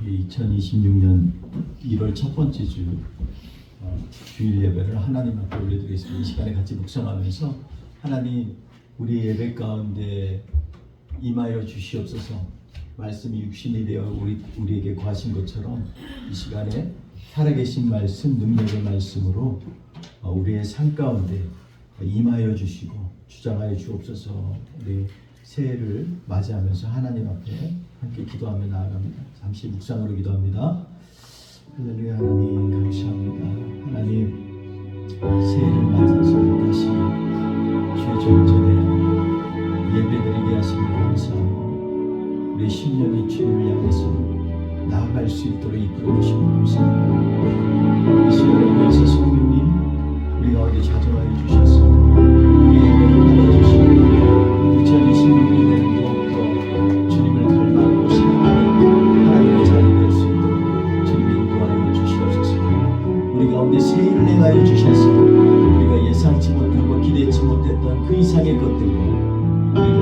2026년 1월 첫 번째 주 주일 예배를 하나님 앞에 올려드리겠습니다. 이 시간에 같이 묵상하면서 하나님 우리 예배 가운데 임하여 주시옵소서. 말씀이 육신이 되어 우리에게 거하신 것처럼 이 시간에 살아계신 말씀, 능력의 말씀으로 우리의 삶 가운데 임하여 주시고 주장하여 주옵소서. 우리 새해를 맞이하면서 하나님 앞에 함께 기도하며 나아갑니다. 잠시 묵상으로 기도합니다. 할렐루야. 하나님 감사합니다. 하나님 새해를 맞이해서 다시 주의 정전에 예배드리게 하시니 감사하고 우리 10년이 주님을 향해서 나아갈 수 있도록 이끌어 주시고 감사합니다. 이 시간에 모여서 성령님 우리 가운데 자정하여 주셔서 우리 예배를 받아주시고 2026년에는 더욱더 주님을 닮아가고 사랑하는 하나님의 자리 될 수 있도록 주님 인도하여 주시옵소서. 우리 가운데 새해를 행하여 주셔서 우리가 예상치 못하고 기대치 못했던 그 이상의 것들과 우리를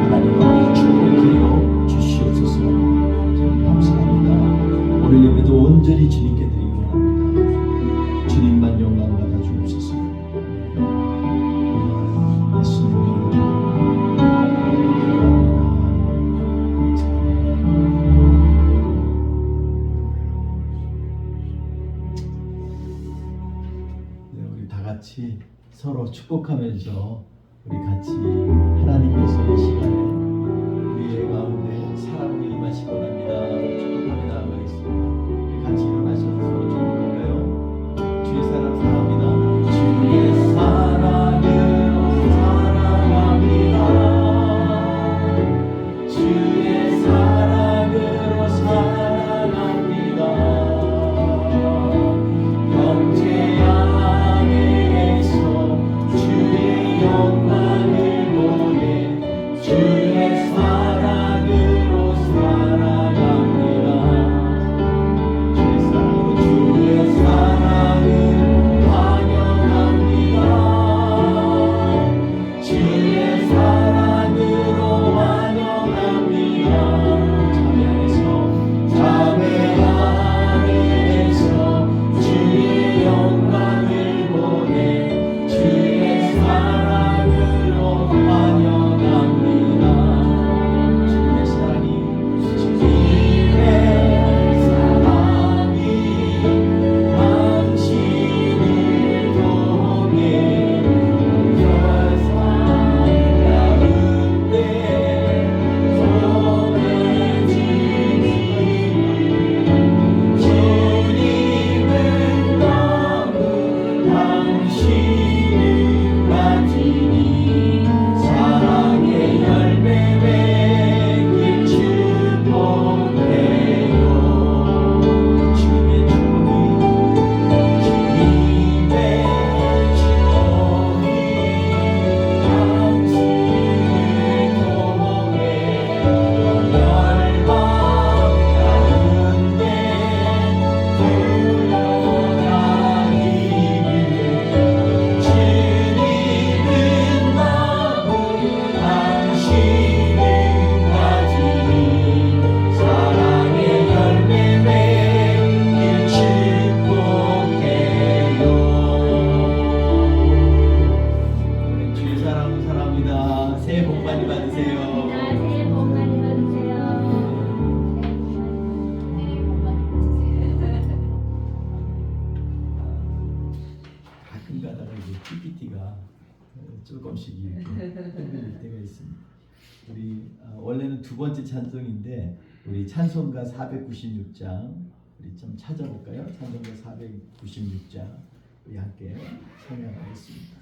하나님 앞에 축복하여 주시옵소서. 주님 감사합니다. 오늘 예배도 온전히 주님께 드리기 원합니다. 주님만 영광 받아 주옵소서. 예수님 같이 서로 축복하면서 우리 같이 하나님께서 이 시간에 우리의 가운데 사랑으로 임하시기 원합니다. 축복하며 나아가겠습니다. 우리 같이 일어나셔서 서로 축복할까요? 주의 사랑 사랑합니다. 주의 사랑으로 사랑합니다. 주의 사랑으로 사랑합니다. 형제야 조금씩 흔들릴 때가 있습니다. 우리 원래는 두 번째 찬송인데 우리 찬송가 496장 우리 좀 찾아볼까요? 찬송가 496장 우리 함께 찬양하겠습니다.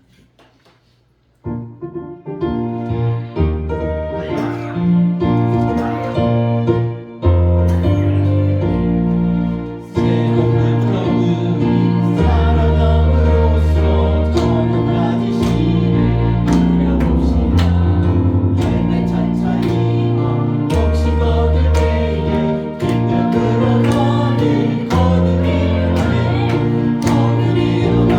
거두리로다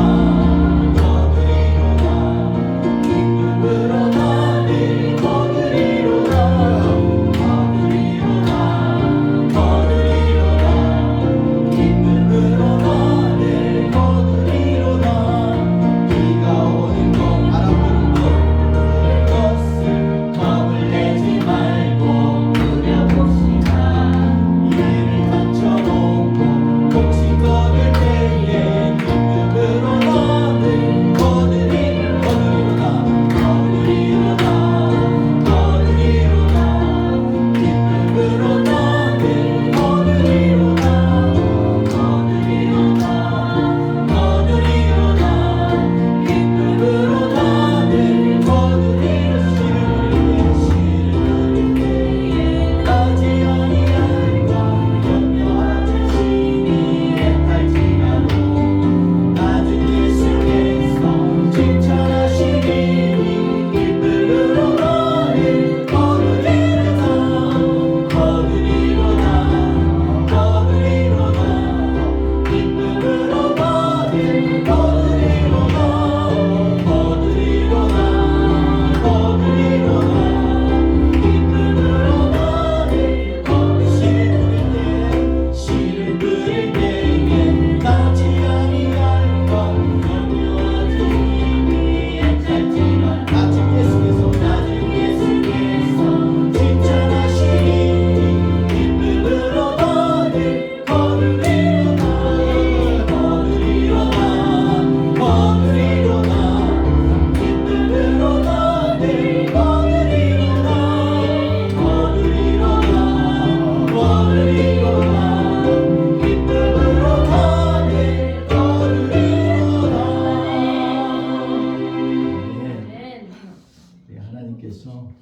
하나님께서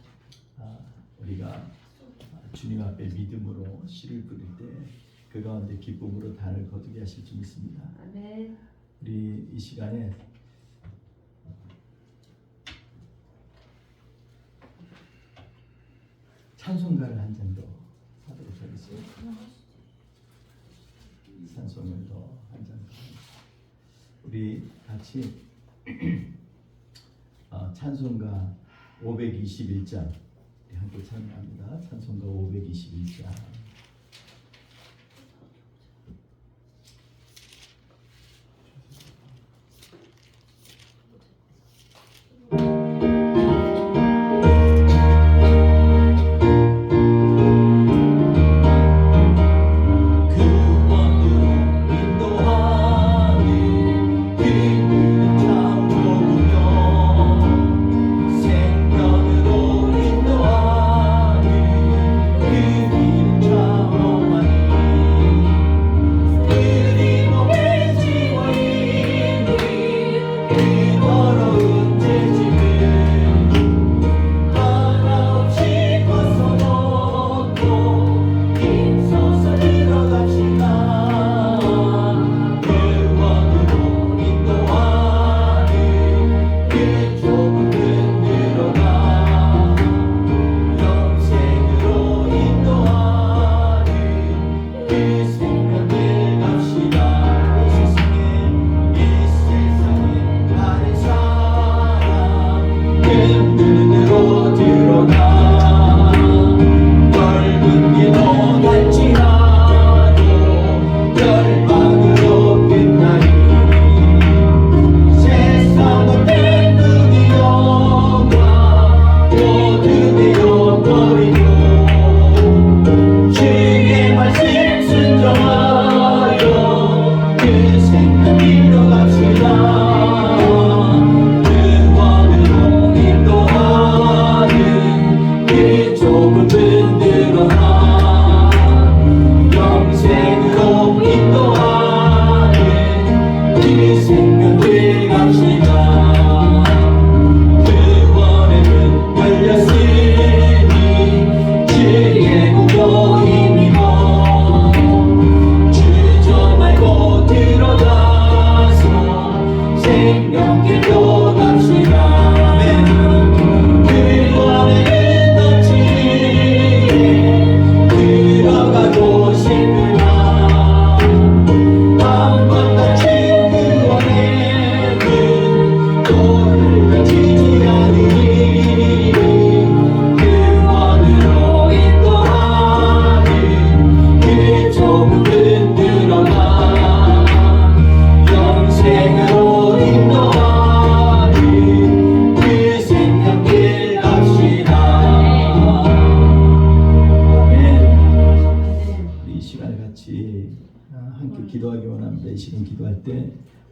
우리가 주님 앞에 믿음으로 씨를 뿌릴 때 그 가운데 기쁨으로 단을 거두게 하실 줄 믿습니다. 아멘. 우리 이 시간에 찬송가를 한 장 더 하도록 하겠습니다. 찬송을 더 한 장 더. 우리 같이 찬송가 521장 함께 찬양합니다. 찬송가 521장.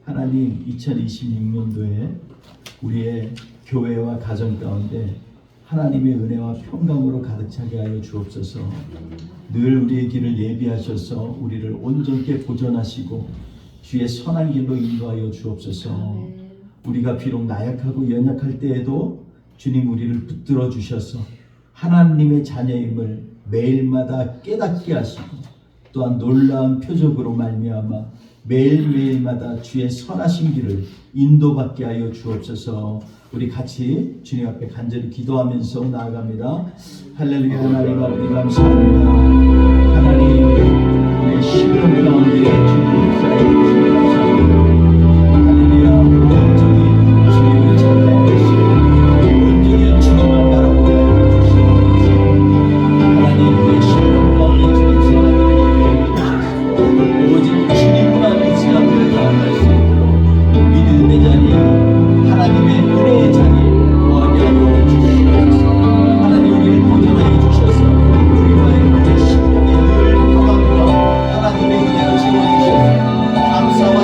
하나님 2026년도에 우리의 교회와 가정 가운데 하나님의 은혜와 평강으로 가득 차게 하여 주옵소서. 늘 우리의 길을 예비하셔서 우리를 온전케 보존하시고 주의 선한 길로 인도하여 주옵소서. 우리가 비록 나약하고 연약할 때에도 주님 우리를 붙들어 주셔서 하나님의 자녀임을 매일마다 깨닫게 하시고 또한 놀라운 표적으로 말미암아 매일매일마다 주의 선하신 길을 인도받게 하여 주옵소서. 우리 같이 주님 앞에 간절히 기도하면서 나아갑니다. 할렐루야. 하나님 아버지 감사합니다. 하나님 우리의 시간 가운데 주님 역사해 주시니 감사합니다. 할렐루야. 온전히 주님을 찬양하시고 온전히 주님만 바라보게 주시옵소서. 하나님 우리의 시간 가운데 주님 생각을 오직 주님만 의지하며 나아갈 수 있도록 믿음의 자리 하나님의 은혜의 자리에 거하게 하여 주시옵소서. 하나님 우리를 보존하여 주셔서 우리와의 신령이 늘 평안과 하나님의 은혜로 채워주셔서 감사합니다.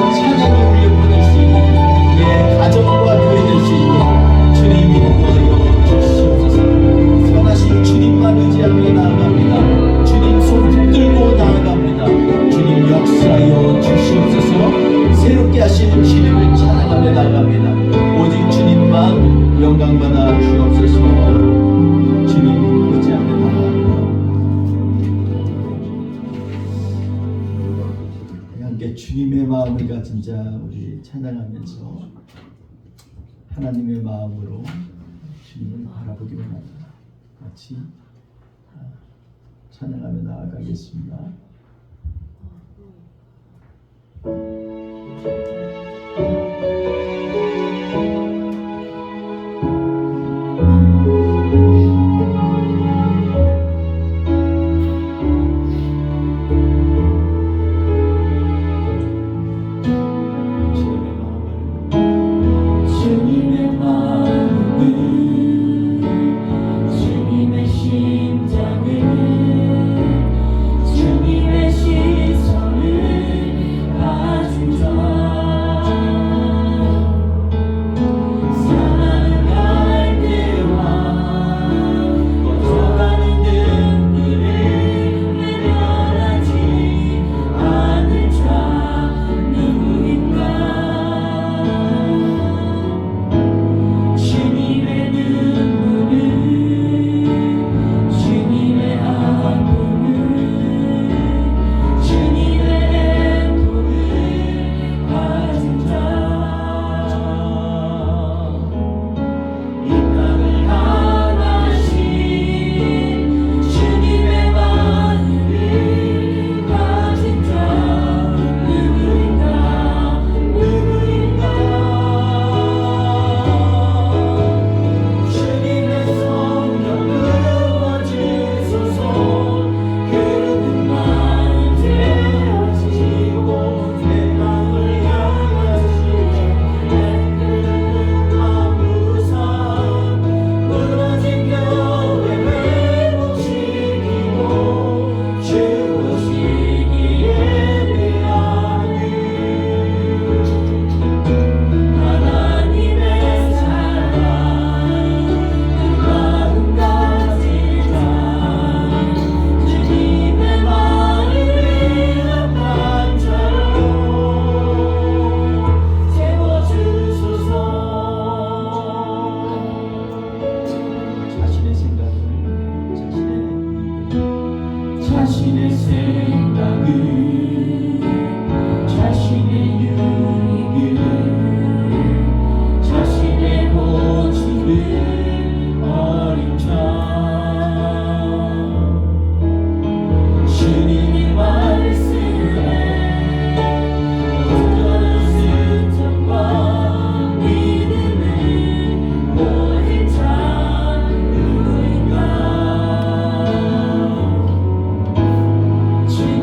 진짜 우리 찬양하면서 하나님의 마음으로 주님을 바라보기 원합니다. 같이 찬양하며 나아가겠습니다. 주님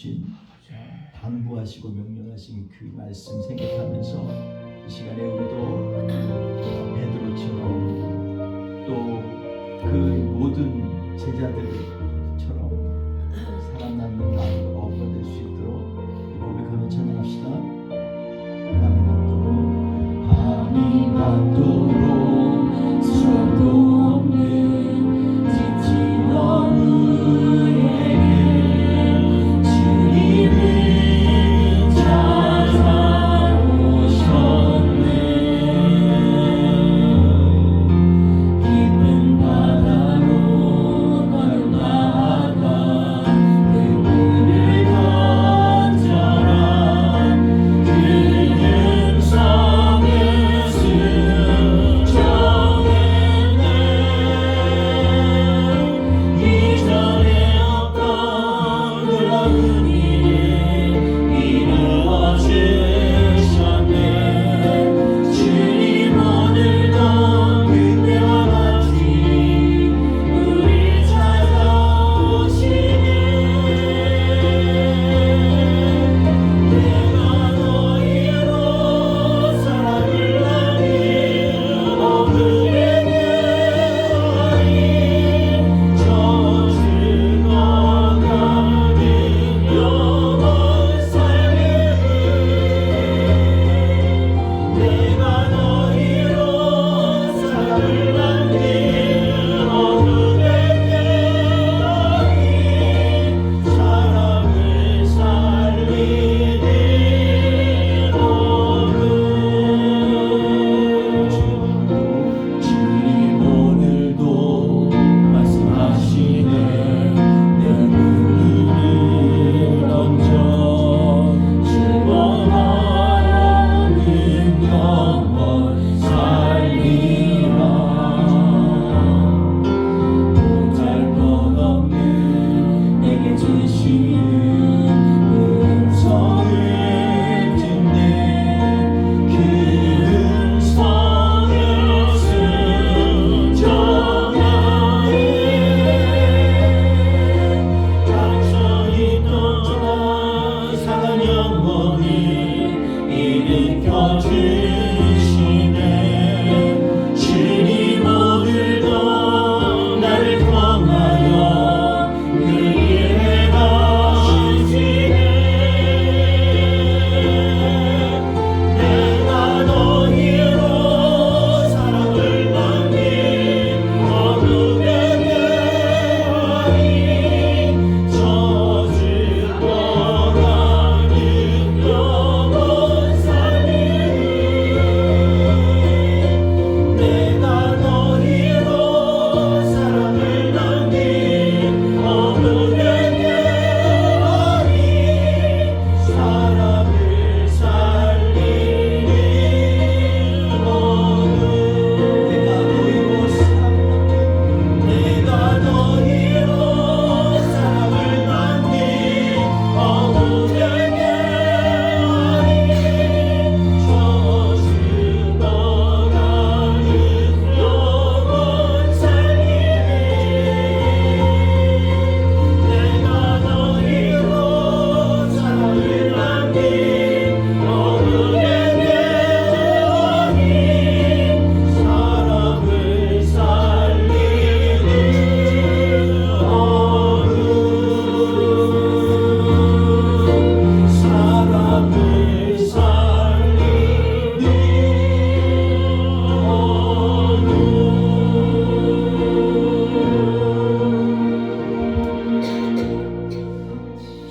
주신 당부하시고 명령하신 그 말씀 생각하면서 이 시간에 우리도 베드로처럼 또 그 모든 제자들처럼 살아남는 마음을 얻어낼 수 있도록 고백하며 찬양합시다. 밤이 낮도록 수도 없는 지친 어부에게 주님은 찾아오셨네. 깊은 바다로 걸어나가 그물을 던져라. 그는 성을 수정했네. 이전에 없던 놀라운 일을 이루어 주셨네. 주님 오늘도 그때와 같이 우리 찾아오시네. 내가 너희로 사랑을 나눈 어부에게 저 죽어가는 영원 삶을 내가 너희로 사랑을 나눈 어부에게 사랑을 살리는 어부. 주님 오늘도 말씀하시네. 내 눈을 얹어 죽어가는 영원 살리라. 보잘것없는 내게 주시는 음성을 듣네. 그 음성을 순종하네. 갇혀있던 상한 영혼을 일으켜 주시네. 주님 오늘도 나를 통하여 그 일을 하시네. 내가 너희로 사랑을 나눈 어부에게 저 죽어가는 영원 삶을 내가 너희로 사랑을 나눈 어부에게 사랑을 살리는 어부. 내가 너희로 사랑을 나눈 어부에게 저 죽어가는 영원 살리네. 내가 너희로 사랑을 나눈 어부에게 사랑을 살리는 어부. 사랑을 살리는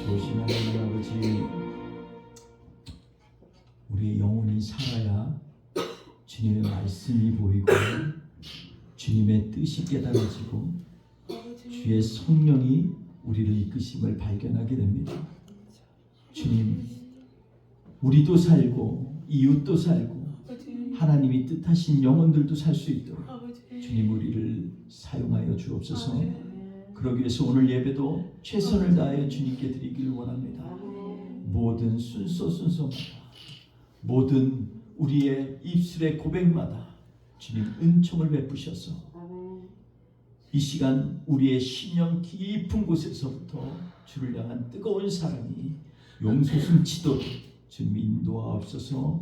좋으신 하나님 아버지, 우리의 영혼이 살아야 주님의 말씀이 보이고 주님의 뜻이 깨달아지고 주의 성령이 우리를 이끄심을 발견하게 됩니다. 주님, 우리도 살고 이웃도 살고 하나님이 뜻하신 영혼들도 살 수 있도록 주님 우리를 사용하여 주옵소서. 그러기 위해서 오늘 예배도 최선을 다하여 주님께 드리기를 원합니다. 모든 순서마다, 모든 우리의 입술의 고백마다 주님 은총을 베푸셔서 이 시간 우리의 심령 깊은 곳에서부터 주를 향한 뜨거운 사랑이 용솟음치도록 주님 인도하옵소서.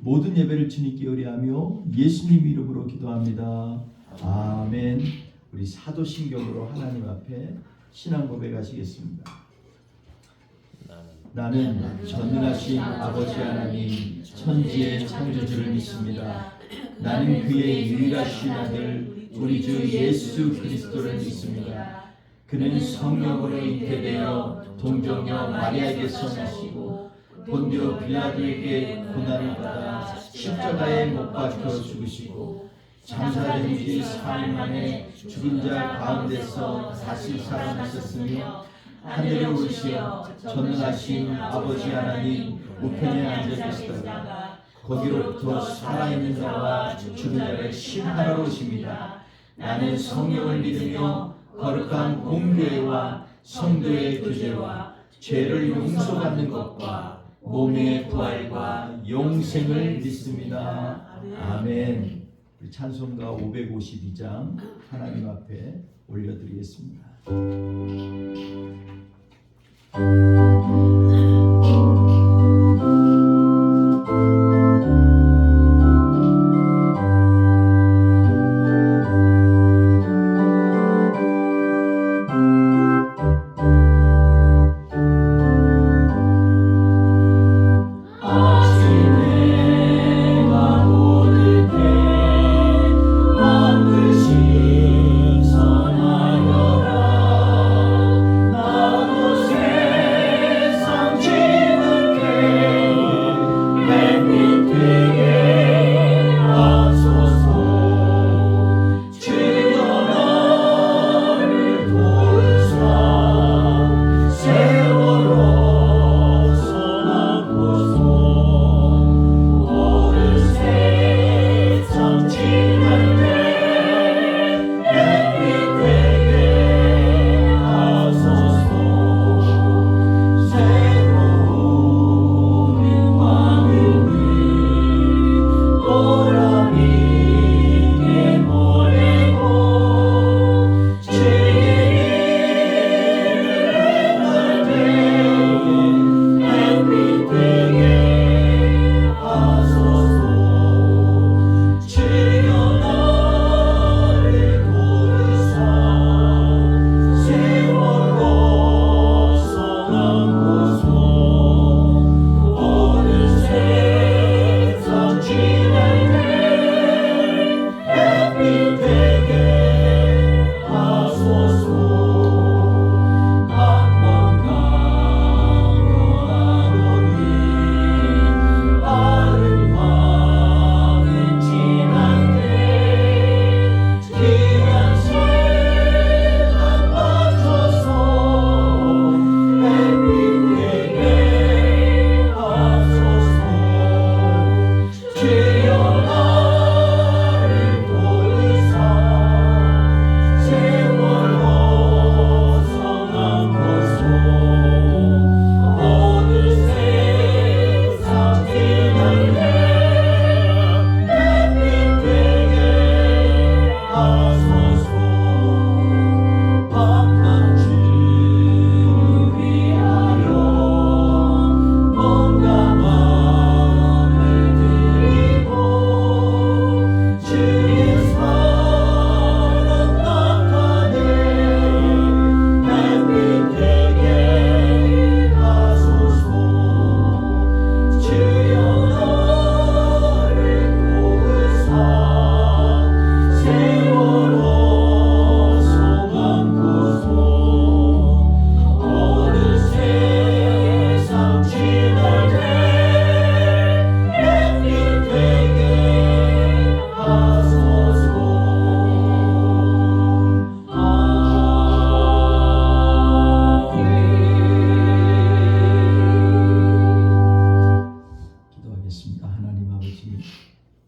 모든 예배를 주님께 의뢰하며 예수님 이름으로 기도합니다. 아멘. 우리 사도신경으로 하나님 앞에 신앙 고백하시겠습니다. 나는 전능하신 아버지 하나님 천지의 창조주를 믿습니다. 나는 그의 유일하신 아들 우리 주 예수 그리스도를 믿습니다. 그는 성령으로 잉태되어 동정녀 마리아에게서 나시고 본디오 빌라도에게 고난을 받아 십자가에 못 박혀 죽으시고 장사된 지 4일 만에 죽은 자 가운데서 다시 살아나셨으며 하늘에 오르시어 전능하신 아버지 하나님 우편에 앉아 계시다가 거기로부터 살아있는 자와 죽은 자를 심판하러 오십니다. 나는 성령을 믿으며 거룩한 공교회와 성도의 교제와 죄를 용서받는 것과 몸의 부활과 영생을 믿습니다. 아멘. 우리 찬송가 552장 하나님 앞에 올려드리겠습니다.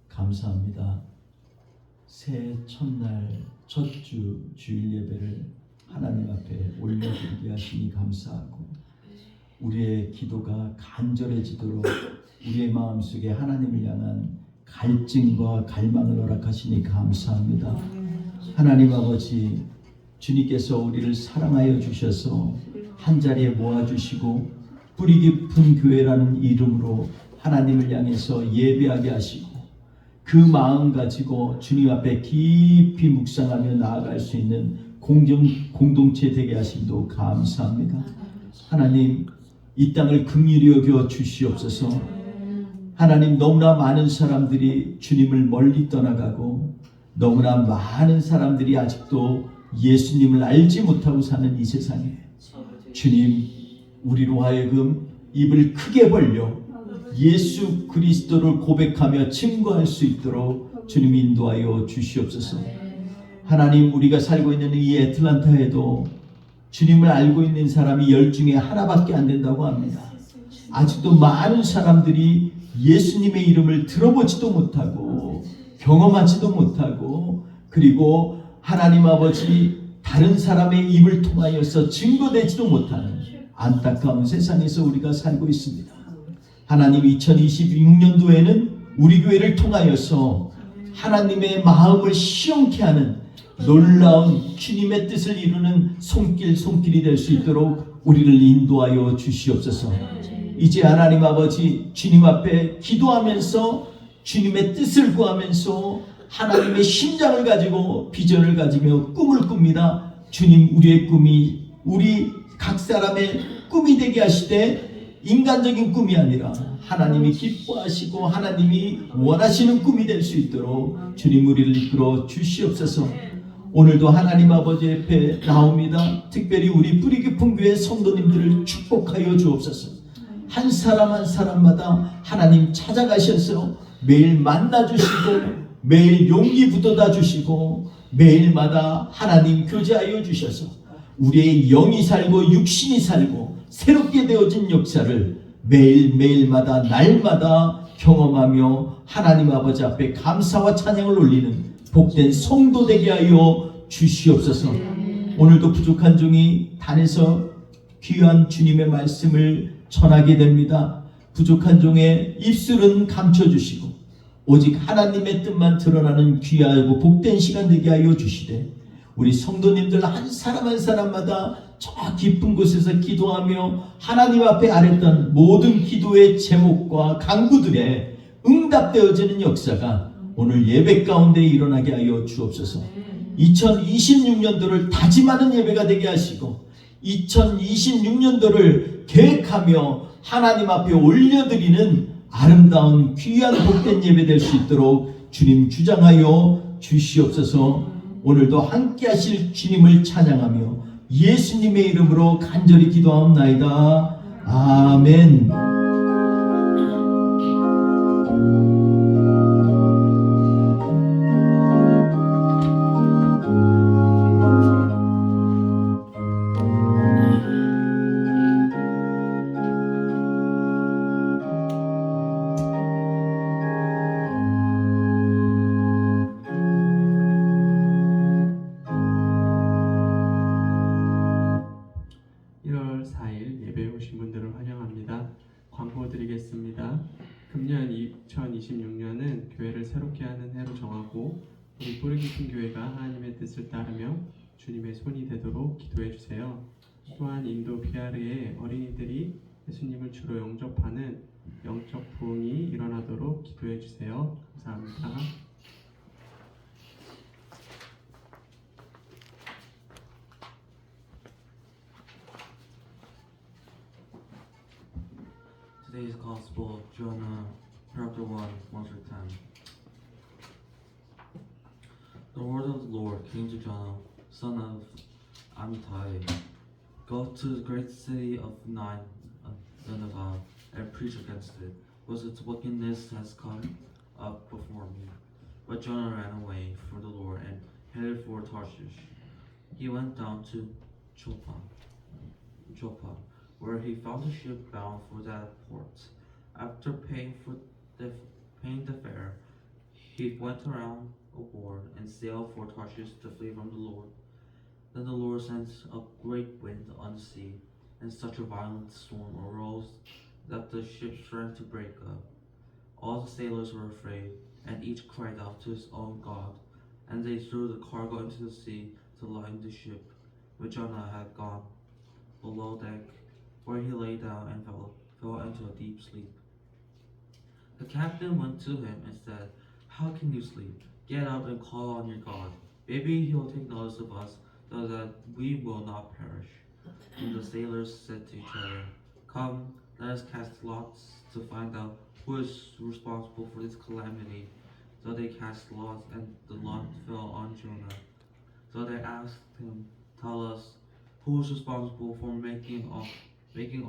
감사합니다. 새해 첫날 첫 주 주일 예배를 하나님 앞에 올려드리게 하시니 감사하고 우리의 기도가 간절해지도록 우리의 마음속에 하나님을 향한 갈증과 갈망을 허락하시니 감사합니다. 하나님 아버지, 주님께서 우리를 사랑하여 주셔서 한자리에 모아주시고 뿌리 깊은 교회라는 이름으로 하나님을 향해서 예배하게 하시고 그 마음 가지고 주님 앞에 깊이 묵상하며 나아갈 수 있는 공동체 되게 하심도 감사합니다. 하나님, 이 땅을 긍휼히 여겨 주시옵소서. 하나님, 너무나 많은 사람들이 주님을 멀리 떠나가고 너무나 많은 사람들이 아직도 예수님을 알지 못하고 사는 이 세상에 주님, 우리로 하여금 입을 크게 벌려 예수 그리스도를 고백하며 증거할 수 있도록 주님 인도하여 주시옵소서. 하나님, 우리가 살고 있는 이 애틀란타에도 주님을 알고 있는 사람이 10 중에 하나밖에 안 된다고 합니다. 아직도 많은 사람들이 예수님의 이름을 들어보지도 못하고 경험하지도 못하고 그리고 하나님 아버지 다른 사람의 입을 통하여서 증거되지도 못하는 안타까운 세상에서 우리가 살고 있습니다. 하나님, 2026년도에는 우리 교회를 통하여서 하나님의 마음을 시원케 하는 놀라운 주님의 뜻을 이루는 손길이 될 수 있도록 우리를 인도하여 주시옵소서. 이제 하나님 아버지, 주님 앞에 기도하면서 주님의 뜻을 구하면서 하나님의 심장을 가지고 비전을 가지며 꿈을 꿉니다. 주님, 우리의 꿈이 우리 각 사람의 꿈이 되게 하시되 인간적인 꿈이 아니라 하나님이 기뻐하시고 하나님이 원하시는 꿈이 될 수 있도록 주님 우리를 이끌어 주시옵소서. 오늘도 하나님 아버지 앞에 나옵니다. 특별히 우리 뿌리 깊은 교회 성도님들을 축복하여 주옵소서. 한 사람 한 사람마다 하나님 찾아가셔서 매일 만나주시고 매일 용기 붙어다 주시고 매일마다 하나님 교제하여 주셔서 우리의 영이 살고 육신이 살고 새롭게 되어진 역사를 매일마다 날마다 경험하며 하나님 아버지 앞에 감사와 찬양을 올리는 복된 성도 되게 하여 주시옵소서. 오늘도 부족한 종이 단에서 귀한 주님의 말씀을 전하게 됩니다. 부족한 종의 입술은 감춰주시고 오직 하나님의 뜻만 드러나는 귀하고 복된 시간 되게 하여 주시되 우리 성도님들 한 사람 한 사람마다 저 깊은 곳에서 기도하며 하나님 앞에 아랬던 모든 기도의 제목과 간구들에 응답되어지는 역사가 오늘 예배 가운데 일어나게 하여 주옵소서. 2026년도를 다짐하는 예배가 되게 하시고 2026년도를 계획하며 하나님 앞에 올려드리는 아름다운 귀한 복된 예배 될 수 있도록 주님 주장하여 주시옵소서. 오늘도 함께 하실 주님을 찬양하며 예수님의 이름으로 간절히 기도하옵나이다. 아멘. 금년 2026년은 교회를 새롭게 하는 해로 정하고 우리 뿌리 깊은 교회가 하나님의 뜻을 따르며 주님의 손이 되도록 기도해 주세요. 또한 인도 비하르의 어린이들이 예수님을 주로 영접하는 영적 부흥이 일어나도록 기도해 주세요. 감사합니다. Today's Gospel, Jonah, chapter 1, 1 through 10. The word of the Lord came to Jonah, son of Amittai. Go to the great city of Nineveh and preach against it, because its wickedness has come up before me. But Jonah ran away from the Lord and headed for Tarshish. He went down to Joppa, where he found a ship bound for that port. After paying the fare, he went around aboard and sailed for Tarshish to flee from the Lord. Then the Lord sent a great wind on the sea, and such a violent storm arose that the ship threatened to break up. All the sailors were afraid, and each cried out to his own God. and they threw the cargo into the sea to lighten the ship. But Jonah had gone below deck, where he lay down and fell into a deep sleep. The captain went to him and said, "How can you sleep? Get up and call on your God. Maybe he will take notice of us, so that we will not perish." And the sailors said to each other, "Come, let us cast lots to find out who is responsible for this calamity." So they cast lots, and the lot fell on Jonah. So they asked him, "Tell us, who is responsible for making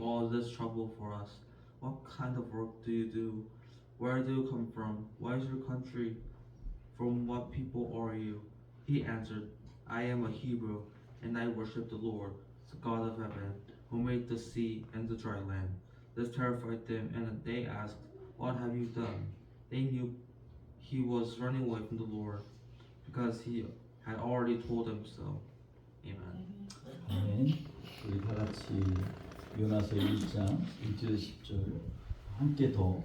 all this trouble for us? What kind of work do you do? Where do you come from? What is your country? From what people are you?" He answered, "I am a Hebrew, and I worship the Lord, the God of heaven, who made the sea and the dry land." This terrified them, and they asked, "What have you done?" They knew he was running away from the Lord, because he had already told them so. Amen. 아멘. 우리 다 같이 요나서 1장 1절 10절 함께 더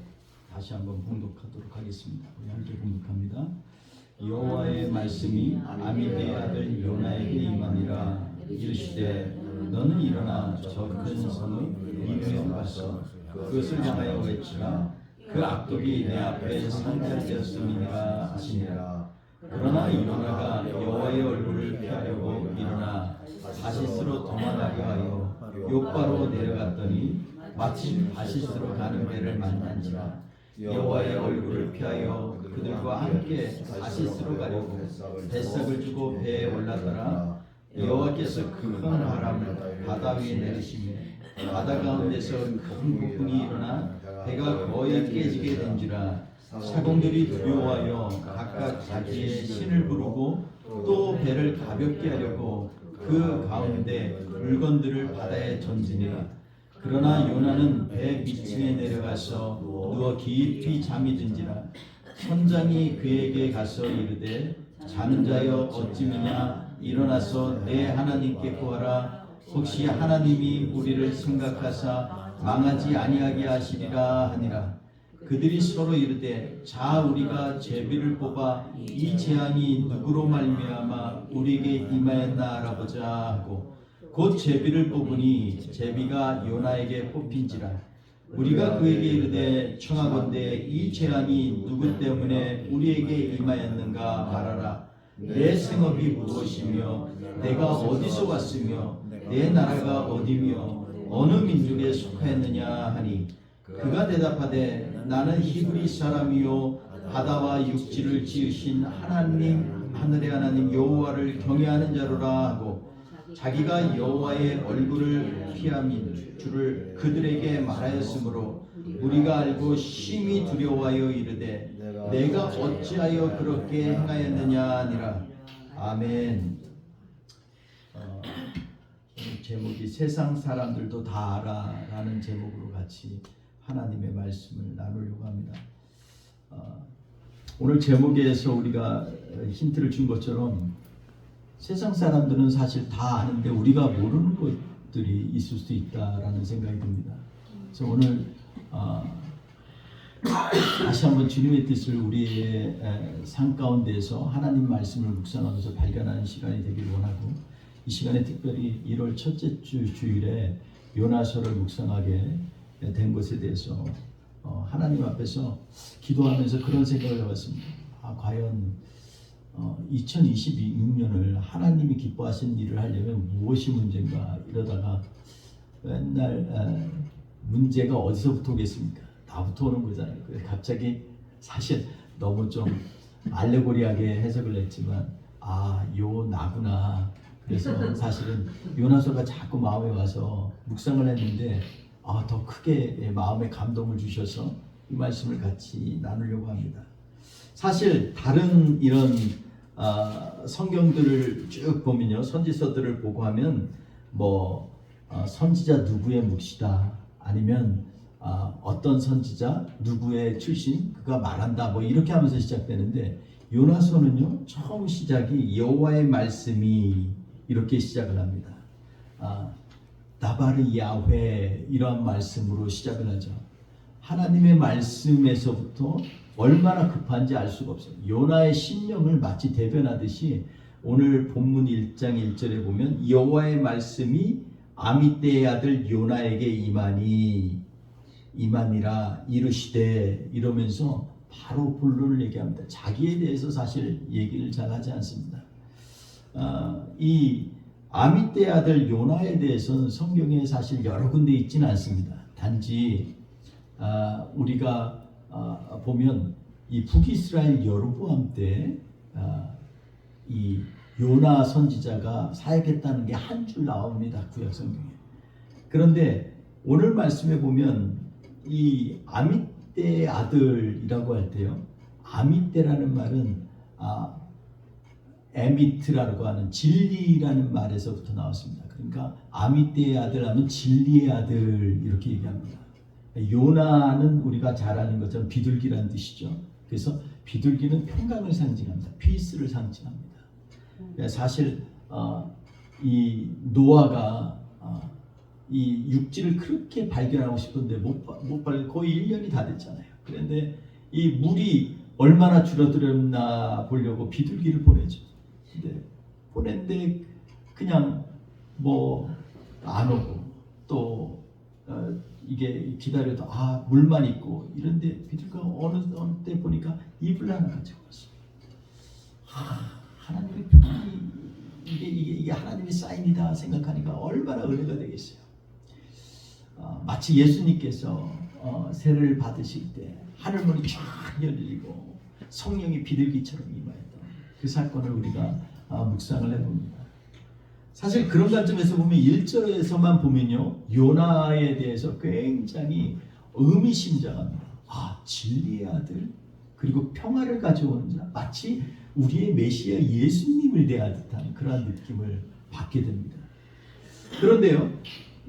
다시 한번 봉독하도록 하겠습니다. 우리 함께 봉독합니다. 여호와의 말씀이 아미대의 아들 요나에게 임하니라. 이르시되 너는 일어나 저 큰 성의 니느웨로 가서 그것을 향하여 외치라. 그 악독이 내 앞에 상달되었음이니라 하시니라. 그러나 요나가 여호와의 얼굴을 피하려고 일어나 다시스로 도망하게 하여 욥바로 내려갔더니 마침 다시스로 가는 배를 만난지라. 여호와의 얼굴을 피하여 그들과 함께 다시스로 가려고 뱃삭을 주고 배에 올랐더라. 여호와께서 큰 바람을 바다 위에 내리시매 바다 가운데서 큰 폭풍이 일어나 배가 거의 깨지게 된지라. 사공들이 두려워하여 각각 자기의 신을 부르고 또 배를 가볍게 하려고 그 가운데 물건들을 바다에 던지니라. 그러나 요나는 배 밑층에 내려가서 누워 깊이 잠이 든지라. 선장이 그에게 가서 이르되 자는 자여 어찌미냐 일어나서 내 하나님께 구하라. 혹시 하나님이 우리를 생각하사 망하지 아니하게 하시리라 하니라. 그들이 서로 이르되 자 우리가 제비를 뽑아 이 재앙이 누구로 말미암아 우리에게 임하였나 알아보자 하고 곧 제비를 뽑으니 제비가 요나에게 뽑힌지라. 우리가 그에게 이르되 청하건대 이 재앙이 누구 때문에 우리에게 임하였는가 말하라. 내 생업이 무엇이며 내가 어디서 왔으며 내 나라가 어디며 어느 민족에 속하였느냐 하니 그가 대답하되 나는 히브리 사람이요 바다와 육지를 지으신 하나님 하늘의 하나님 여호와를 경외하는 자로라 하고 자기가 여호와의 얼굴을 피함인 줄을 그들에게 말하였으므로 우리가 알고 심히 두려워하여 이르되 내가 어찌하여 그렇게 행하였느냐 하니라. 아멘. 제목이 세상 사람들도 다 알아라는 제목으로 같이 하나님의 말씀을 나누려고 합니다. 오늘 제목에서 우리가 힌트를 준 것처럼 세상 사람들은 사실 다 아는데 우리가 모르는 것들이 있을 수 있다라는 생각이 듭니다. 그래서 오늘 다시 한번 주님의 뜻을 우리의 삶 가운데에서 하나님 말씀을 묵상하면서 발견하는 시간이 되길 원하고 이 시간에 특별히 1월 첫째 주 주일에 요나서를 묵상하게 된 것에 대해서 하나님 앞에서 기도하면서 그런 생각을 해봤습니다. 과연 2026년을 하나님이 기뻐하신 일을 하려면 무엇이 문제인가 이러다가 맨날 문제가 어디서부터 오겠습니까? 나부터 오는 거잖아요. 갑자기 사실 너무 좀 알레고리하게 해석을 했지만 요 나구나. 그래서 사실은 요나서가 자꾸 마음에 와서 묵상을 했는데 더 크게 마음에 감동을 주셔서 이 말씀을 같이 나누려고 합니다. 사실 다른 이런 성경들을 쭉 보면요, 선지서들을 보고 하면 선지자 누구의 묵시다 아니면 어떤 선지자 누구의 출신 그가 말한다 이렇게 하면서 시작되는데 요나서는요 처음 시작이 여호와의 말씀이 이렇게 시작을 합니다. 나바르 야훼 이러한 말씀으로 시작을 하죠. 하나님의 말씀에서부터 얼마나 급한지 알 수가 없어요. 요나의 심령을 마치 대변하듯이 오늘 본문 1장 1절에 보면 여호와의 말씀이 아미떼의 아들 요나에게 이마니라 이르시되 이러면서 바로 본론을 얘기합니다. 자기에 대해서 사실 얘기를 잘 하지 않습니다. 이 아미떼의 아들 요나에 대해서는 성경에 사실 여러 군데 있지는 않습니다. 단지 우리가 보면 이 북이스라엘 여로보암 때 이 요나 선지자가 사역했다는 게 한 줄 나옵니다. 구약 성경에. 그런데 오늘 말씀에 보면 이 아미떼의 아들이라고 할 때요. 아미떼라는 말은 에미트라고 하는 진리라는 말에서부터 나왔습니다. 그러니까 아미떼의 아들 하면 진리의 아들 이렇게 얘기합니다. 요나는 우리가 잘 아는 것처럼 비둘기라는 뜻이죠. 그래서 비둘기는 평강을 상징합니다. 피스를 상징합니다. 사실 이 노아가 이 육지를 그렇게 발견하고 싶은데 못 발견 거의 1년이 다 됐잖아요. 그런데 이 물이 얼마나 줄어들었나 보려고 비둘기를 보내죠. 근데 보냈는데 그냥 뭐 안 오고 또 이게 기다려도 물만 있고 이런데 비둘기가 어느 때 보니까 이불 하나 가지고 왔어요. 하나님의 평강이 이게 하나님의 사인이다 생각하니까 얼마나 은혜가 되겠어요. 마치 예수님께서 세례를 받으실 때 하늘문이 쫙 열리고 성령이 비둘기처럼 임하였던 그 사건을 우리가 묵상을 해봅니다. 사실 그런 관점에서 보면 1절에서만 보면요, 요나에 대해서 굉장히 의미심장합니다. 진리의 아들 그리고 평화를 가져오는 자, 마치 우리의 메시아 예수님을 대하듯한 그러한 느낌을 받게 됩니다. 그런데요,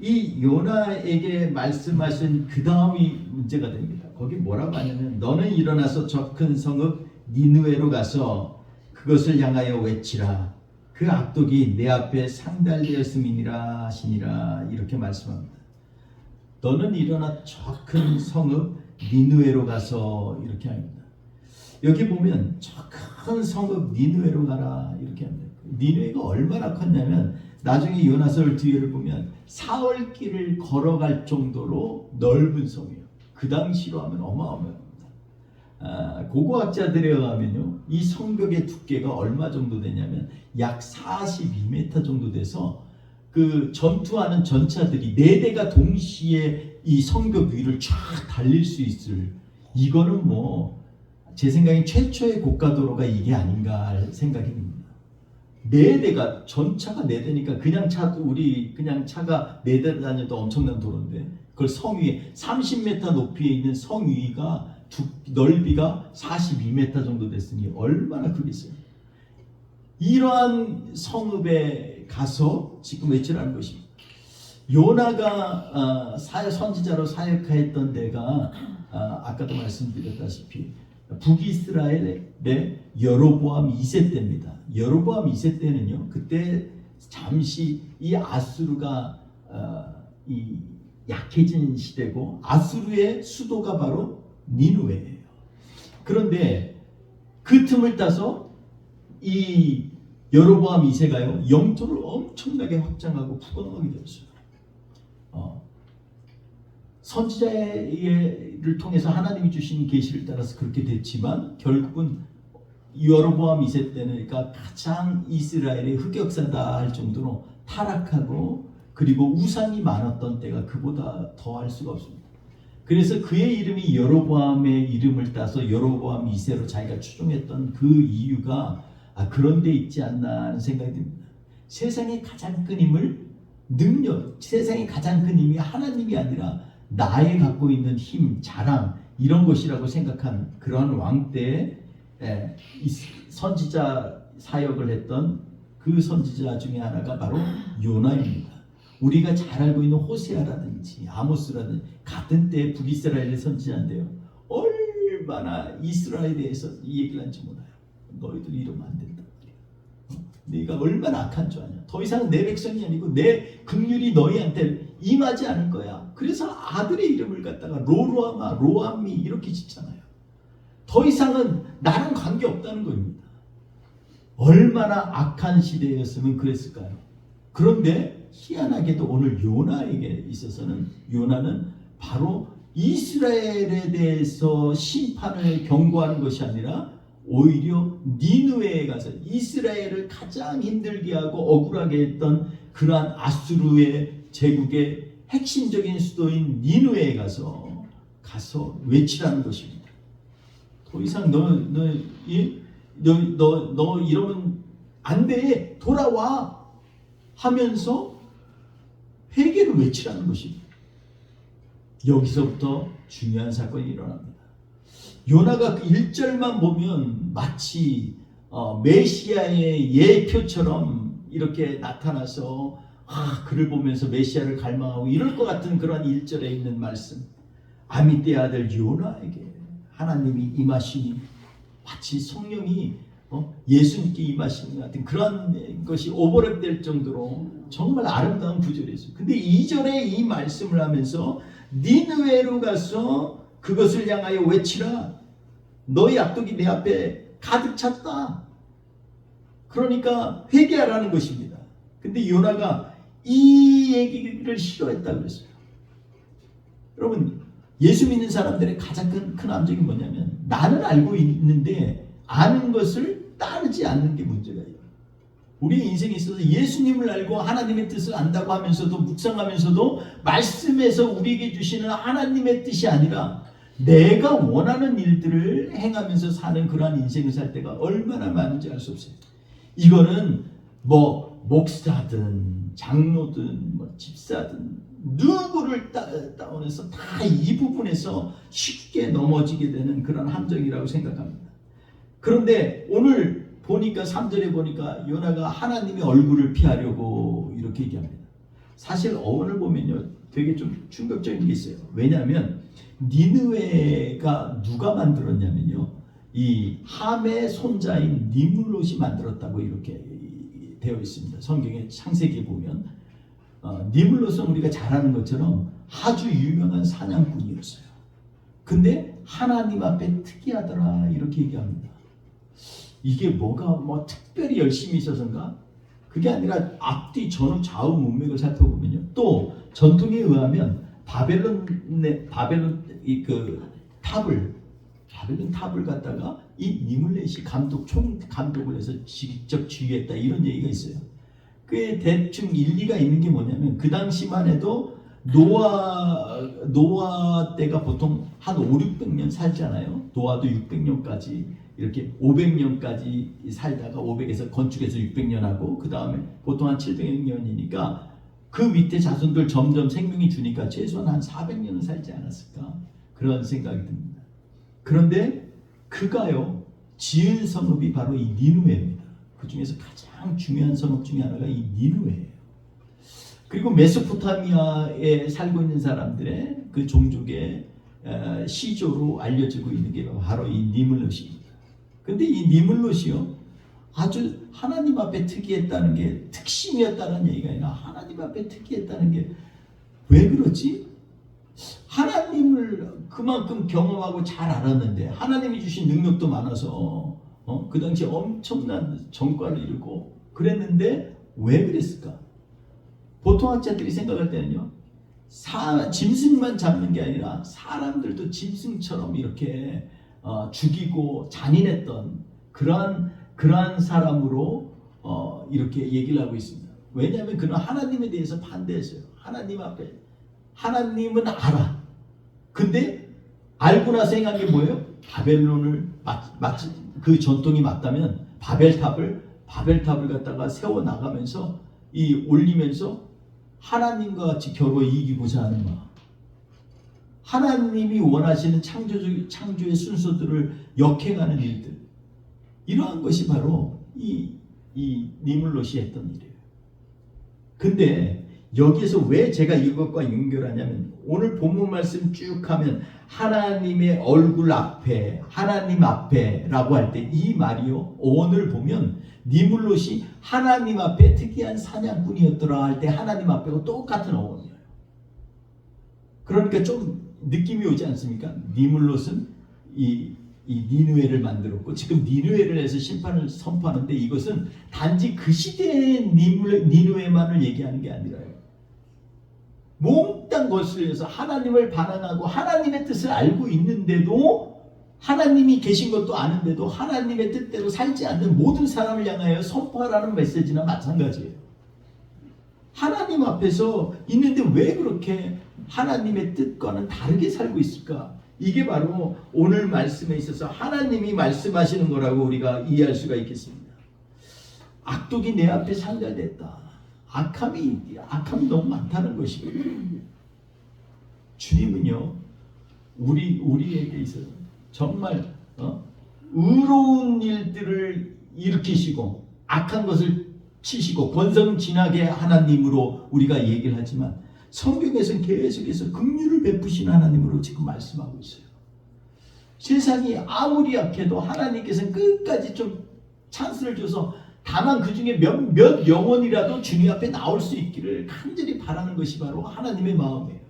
이 요나에게 말씀하신 그 다음이 문제가 됩니다. 거기 뭐라고 하냐면 너는 일어나서 저 큰 성읍 니느웨로 가서 그것을 향하여 외치라. 그 악독이 내 앞에 상달되었음이니라 하시니라 이렇게 말씀합니다. 너는 일어나 저 큰 성읍 니느웨로 가서 이렇게 합니다. 여기 보면 저 큰 성읍 니느웨로 가라 이렇게 합니다. 니느웨가 얼마나 컸냐면 나중에 요나서 뒤를 보면 사흘길을 걸어갈 정도로 넓은 성이에요. 그 당시로 하면 어마어마합니다. 고고학자들에 의하면요, 이 성벽의 두께가 얼마 정도 되냐면 약 42m 정도 돼서 그 전투하는 전차들이 4대가 동시에 이 성벽 위를 쫙 달릴 수 있을, 이거는 뭐 제 생각엔 최초의 고가도로가 이게 아닌가 할 생각이 듭니다. 4대가 전차가 4대니까 그냥 우리 그냥 차가 4대 다녀도 엄청난 도로인데 그걸 성 위에 30m 높이에 있는 성 위가 넓이가 42m 정도 됐으니 얼마나 크겠어요. 이러한 성읍에 가서 지금 외치라는 것입니다. 요나가 선지자로 사역했던 데가 아까도 말씀드렸다시피 북이스라엘의 여로보암 2세 때입니다. 여로보암 2세 때는요, 그때 잠시 이 아수르가 이 약해진 시대고 아수르의 수도가 바로 니느웨예요. 그런데 그 틈을 따서 이 여로보암 2세가요 영토를 엄청나게 확장하고 부강하게 되었어요. 선지자를 통해서 하나님이 주신 계시를 따라서 그렇게 됐지만 결국은 여로보암 2세 때는 그러니까 가장 이스라엘의 흑역사다 할 정도로 타락하고 그리고 우상이 많았던 때가 그보다 더 할 수가 없습니다. 그래서 그의 이름이 여로보암의 이름을 따서 여로보암 2세로 자기가 추종했던 그 이유가 그런 데 있지 않나 하는 생각이 듭니다. 세상의 가장 큰 힘을 세상의 가장 큰 힘이 하나님이 아니라 나의 갖고 있는 힘, 자랑 이런 것이라고 생각한 그런 왕 때에 선지자 사역을 했던 그 선지자 중에 하나가 바로 요나입니다. 우리가 잘 알고 있는 호세아라든지 아모스라든지 같은 때의 북이스라엘의 선지자인데요, 얼마나 이스라엘에 대해서 이 얘기를 한지 몰라요. 너희들 이러면 안 된다. 네가 얼마나 악한 줄 아냐. 더 이상 내 백성이 아니고 내 긍휼이 너희한테 임하지 않을 거야. 그래서 아들의 이름을 갖다가 로루아마, 로암미 이렇게 짓잖아요. 더 이상은 나랑 관계없다는 겁니다. 얼마나 악한 시대였으면 그랬을까요? 그런데 희한하게도 오늘 요나에게 있어서는 요나는 바로 이스라엘에 대해서 심판을 경고하는 것이 아니라 오히려 니느웨에 가서 이스라엘을 가장 힘들게 하고 억울하게 했던 그러한 아수르의 제국의 핵심적인 수도인 니느웨에 가서 외치라는 것입니다. 더 이상 너 이러면 안 돼. 돌아와 하면서 회개를 외치라는 것입니다. 여기서부터 중요한 사건이 일어납니다. 요나가 그 1절만 보면 마치 메시아의 예표처럼 이렇게 나타나서 그를 보면서 메시아를 갈망하고 이럴 것 같은 그런 1절에 있는 말씀. 아미떼 아들 요나에게 하나님이 임하시니 마치 성령이 예수님께 임하시는 것 같은 그런 것이 오버랩될 정도로 정말 아름다운 구절이었어요. 근데 2절에 이 말씀을 하면서 니느웨로 가서 그것을 향하여 외치라. 너의 악독이 내 앞에 가득 찼다. 그러니까 회개하라는 것입니다. 근데 요나가 이 얘기를 싫어했다고 그랬어요. 여러분, 예수 믿는 사람들의 가장 큰 함정이 뭐냐면 나는 알고 있는데 아는 것을 따르지 않는 게 문제가 있어요. 우리 인생에 있어서 예수님을 알고 하나님의 뜻을 안다고 하면서도 묵상하면서도 말씀에서 우리에게 주시는 하나님의 뜻이 아니라 내가 원하는 일들을 행하면서 사는 그러한 인생을 살 때가 얼마나 많은지 알 수 없어요. 이거는 목사든 장로든 집사든 누구를 따원해서 다 이 부분에서 쉽게 넘어지게 되는 그런 함정이라고 생각합니다. 그런데 오늘 보니까 3절에 보니까 요나가 하나님의 얼굴을 피하려고 이렇게 얘기합니다. 사실 어원을 보면요 되게 좀 충격적인 게 있어요. 왜냐하면 니느웨가 누가 만들었냐면요 이 함의 손자인 니물롯이 만들었다고 이렇게 되어 있습니다. 성경의 창세기에 보면 니물롯은 우리가 잘 아는 것처럼 아주 유명한 사냥꾼이었어요. 근데 하나님 앞에 특이하더라 이렇게 얘기합니다. 이게 뭐가 특별히 열심히 있어서인가? 그게 아니라 앞뒤 전후 좌우 문맥을 살펴보면요. 또 전통에 의하면 바벨론 탑을 갖다가 이 니물렛이 총감독을 해서 직접 지휘했다 이런 얘기가 있어요. 꽤 대충 일리가 있는 게 뭐냐면 그 당시만 해도 노아 때가 보통 한 500-600년 살잖아요. 노아도 600년까지 이렇게 500년까지 살다가 500에서 건축해서 600년 하고 그 다음에 보통 한 700년이니까 그 밑에 자손들 점점 생명이 주니까 최소한 한 400년은 살지 않았을까 그런 생각이 듭니다. 그런데 그가요 지은 성읍이 바로 이 니느웨입니다. 그 중에서 가장 중요한 성읍 중에 하나가 이 니느웨예요. 그리고 메소포타미아에 살고 있는 사람들의 그 종족의 시조로 알려지고 있는 게 바로 이 니물롯입니다. 근데 이 니물롯이요 아주 하나님 앞에 특이했다는 게 특심이었다는 얘기가 아니라 하나님 앞에 특이했다는 게 왜 그렇지? 하나님을 그만큼 경험하고 잘 알았는데 하나님이 주신 능력도 많아서 그 당시에 엄청난 전과를 이루고 그랬는데 왜 그랬을까? 보통 학자들이 생각할 때는요 짐승만 잡는 게 아니라 사람들도 짐승처럼 이렇게 죽이고 잔인했던 그러한 사람으로 이렇게 얘기를 하고 있습니다. 왜냐하면 그는 하나님에 대해서 반대했어요. 하나님 앞에 하나님은 알아. 근데 알고 나서 행한 게 뭐예요? 바벨론을 마치 그 전통이 맞다면 바벨탑을 갖다가 세워 나가면서 올리면서 하나님과 같이 겨루어 이기고자 하는 마. 하나님이 원하시는 창조의 순서들을 역행하는 일들. 이러한 것이 바로 이 니물롯이 했던 일이에요. 근데 여기에서 왜 제가 이것과 연결하냐면 오늘 본문 말씀 쭉 하면 하나님의 얼굴 앞에 하나님 앞에라고 할 때 이 말이요 오늘 보면 니물롯이 하나님 앞에 특이한 사냥꾼이었더라 할 때 하나님 앞에고 똑같은 어원이에요. 그러니까 좀 느낌이 오지 않습니까? 니물롯은 이 니느웨를 만들었고 지금 니느웨를 해서 심판을 선포하는데 이것은 단지 그 시대의 니느웨만을 얘기하는 게 아니라요. 몽땅 거슬려서 하나님을 반항하고 하나님의 뜻을 알고 있는데도 하나님이 계신 것도 아는데도 하나님의 뜻대로 살지 않는 모든 사람을 향하여 선포하라는 메시지나 마찬가지예요. 하나님 앞에서 있는데 왜 그렇게 하나님의 뜻과는 다르게 살고 있을까? 이게 바로 오늘 말씀에 있어서 하나님이 말씀하시는 거라고 우리가 이해할 수가 있겠습니다. 악독이 내 앞에 상달됐다. 악함이 너무 많다는 것이고 주님은요 우리에게 있어서 정말 의로운 일들을 일으키시고 악한 것을 치시고 권성진하게 하나님으로 우리가 얘기를 하지만 성경에서는 계속해서 긍휼을 베푸신 하나님으로 지금 말씀하고 있어요. 세상이 아무리 약해도 하나님께서는 끝까지 좀 찬스를 줘서 다만 그 중에 몇 영혼이라도 주님 앞에 나올 수 있기를 간절히 바라는 것이 바로 하나님의 마음이에요.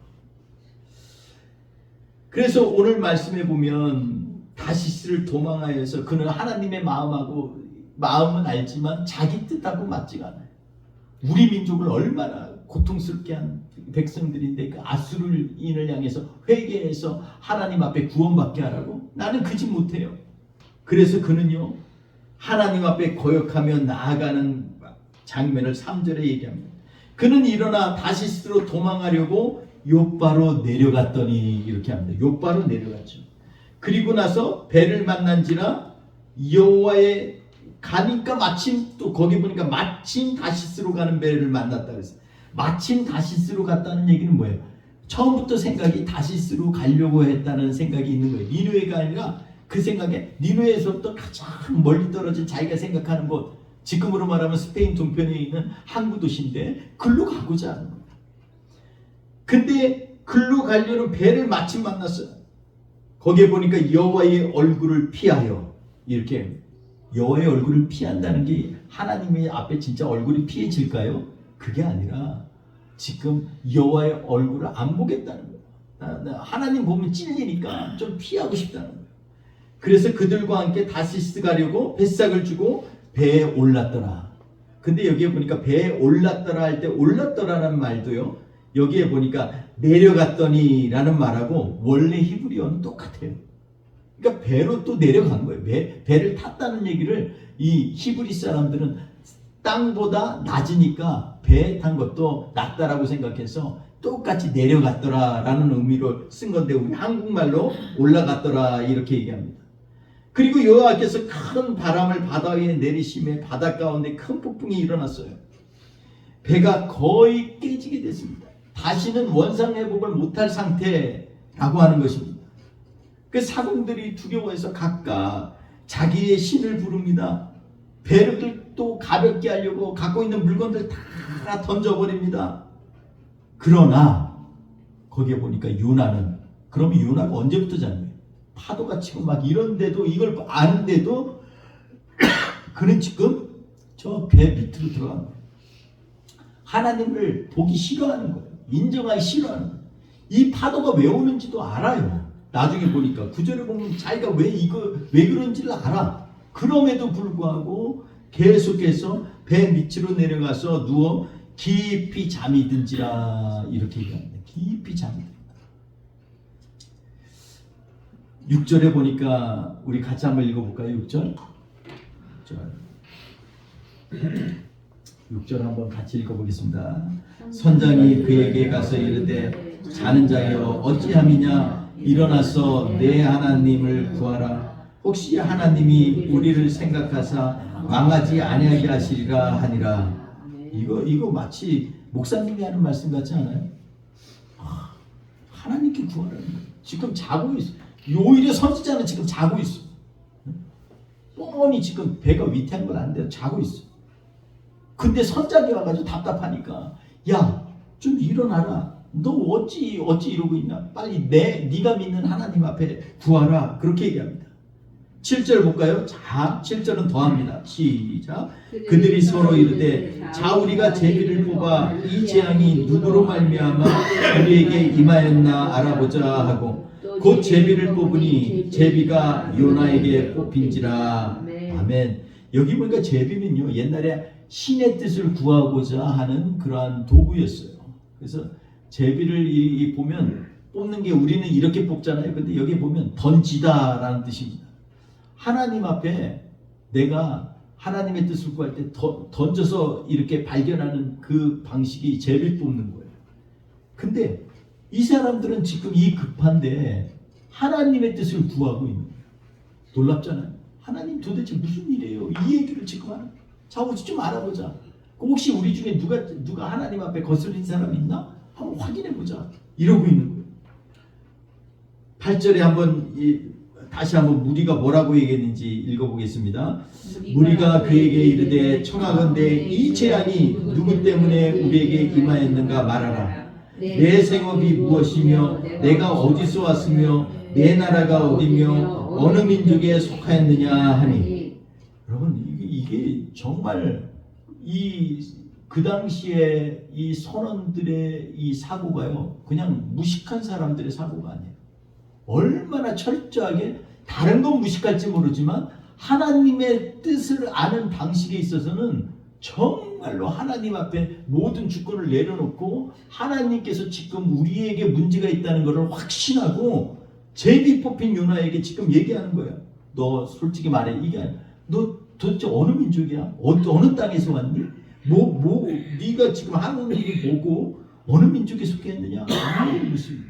그래서 오늘 말씀에 보면 다시스를 도망하여서 그는 하나님의 마음은 알지만 자기 뜻하고 맞지가 않아요. 우리 민족을 얼마나 고통스럽게 한 백성들인데 그 아수르인을 향해서 회개해서 하나님 앞에 구원받게 하라고? 나는 그 짓 못해요. 그래서 그는요 하나님 앞에 거역하며 나아가는 장면을 3절에 얘기합니다. 그는 일어나 다시스로 도망하려고 욥바로 내려갔더니 이렇게 합니다. 욥바로 내려갔죠. 그리고 나서 배를 만난지라 여호와의 가니까 마침 또 거기 보니까 마침 다시스로 가는 배를 만났다 그랬어요. 마침 다시스로 갔다는 얘기는 뭐예요? 처음부터 생각이 다시스로 가려고 했다는 생각이 있는 거예요. 니느웨가 아니라 그 생각에 니느웨에서부터 가장 멀리 떨어진 자기가 생각하는 곳, 지금으로 말하면 스페인 동편에 있는 항구 도시인데 글로 가고자 하는 거예요. 근데 글로 가려는 배를 마침 만났어요. 거기에 보니까 여호와의 얼굴을 피하여 이렇게 여호와의 얼굴을 피한다는 게 하나님의 앞에 진짜 얼굴이 피해질까요? 그게 아니라 지금 여호와의 얼굴을 안 보겠다는 거예요. 하나님 보면 찔리니까 좀 피하고 싶다는 거예요. 그래서 그들과 함께 다시스 가려고 뱃삭을 주고 배에 올랐더라. 근데 여기에 보니까 배에 올랐더라 할 때 올랐더라라는 말도요. 여기에 보니까 내려갔더니 라는 말하고 원래 히브리어는 똑같아요. 그러니까 배로 또 내려간 거예요. 배를 탔다는 얘기를 이 히브리 사람들은 땅보다 낮으니까 배에 탄 것도 낮다라고 생각해서 똑같이 내려갔더라라는 의미로 쓴 건데 우리 한국말로 올라갔더라 이렇게 얘기합니다. 그리고 여호와께서 큰 바람을 바다 위에 내리심에 바다 가운데 큰 폭풍이 일어났어요. 배가 거의 깨지게 됐습니다. 다시는 원상 회복을 못할 상태라고 하는 것입니다. 그 사공들이 두려워해서 각각 자기의 신을 부릅니다. 배를 또 가볍게 하려고 갖고 있는 물건들 다 던져버립니다. 그러나 거기에 보니까 요나는 그러면 요나가 언제부터 잤나요? 파도가 치고 막 이런데도 이걸 아는데도 그는 지금 저 배 밑으로 들어간 거예요. 하나님을 보기 싫어하는 거예요. 인정하기 싫어하는 거예요. 이 파도가 왜 오는지도 알아요. 나중에 보니까 구절에 보면 자기가 왜 그런지를 알아. 그럼에도 불구하고 계속해서 배 밑으로 내려가서 누워 깊이 잠이 든지라 이렇게 얘기합니다. 깊이 잠이 든다. 6절에 보니까 우리 같이 한번 읽어볼까요? 6절 6절 한번 같이 읽어보겠습니다. 선장이 그에게 가서 이르되 자는 자여 어찌함이냐 일어나서 내 하나님을 구하라. 혹시 하나님이 우리를 생각하사 망하지 아니하게 하시리라 하니라. 이거 마치 목사님이 하는 말씀 같지 않아요? 하나님께 구하라는 거예요. 지금 자고 있어. 오히려 선지자는 지금 자고 있어. 뻔히 지금 배가 위태한 건 안 돼요. 자고 있어. 근데 선장이 와가지고 답답하니까 야 좀 일어나라. 너 어찌 이러고 있냐? 빨리 네가 믿는 하나님 앞에 구하라. 그렇게 얘기합니다. 7절 볼까요? 자, 7절은 더합니다. 시작. 그들이 서로 이르되 자 우리가 제비를 뽑아 이 재앙이 누구로 말미암아 우리에게 임하였나 알아보자 하고 곧 제비를 뽑으니 제비가 요나에게 뽑힌지라. 아멘. 여기 보니까 제비는요 옛날에 신의 뜻을 구하고자 하는 그러한 도구였어요. 그래서 제비를 보면 뽑는 게 우리는 이렇게 뽑잖아요. 근데 여기 보면 던지다라는 뜻입니다. 하나님 앞에 내가 하나님의 뜻을 구할 때 던져서 이렇게 발견하는 그 방식이 제비 뽑는 거예요. 근데 이 사람들은 지금 이 급한데 하나님의 뜻을 구하고 있는 거예요. 놀랍잖아요. 하나님 도대체 무슨 일이에요? 이 얘기를 지금 하는. 자, 우리 좀 알아보자. 혹시 우리 중에 누가 하나님 앞에 거스린 사람 있나? 한번 확인해 보자. 이러고 있는 거예요. 8절에 한번 다시 한번 무리가 뭐라고 얘기했는지 읽어보겠습니다. 무리가 그에게 이르되 청하건대 이 재앙이 누구 때문에 우리에게 임하였는가 말하라. 내 생업이 무엇이며 내가 어디서 왔으며 내 나라가 어디며 어느 민족에 속하였느냐 하니. 여러분 이게 정말 그 당시에 이 선원들의 이 사고가요 그냥 무식한 사람들의 사고가 아니에요. 얼마나 철저하게 다른 건 무식할지 모르지만 하나님의 뜻을 아는 방식에 있어서는 정말로 하나님 앞에 모든 주권을 내려놓고 하나님께서 지금 우리에게 문제가 있다는 것을 확신하고 제비 뽑힌 요나에게 지금 얘기하는 거예요. 너 솔직히 말해. 너 도대체 어느 민족이야? 어느 땅에서 왔니? 네가 지금 하는 일이 뭐고 어느 민족에 속했느냐? 무슨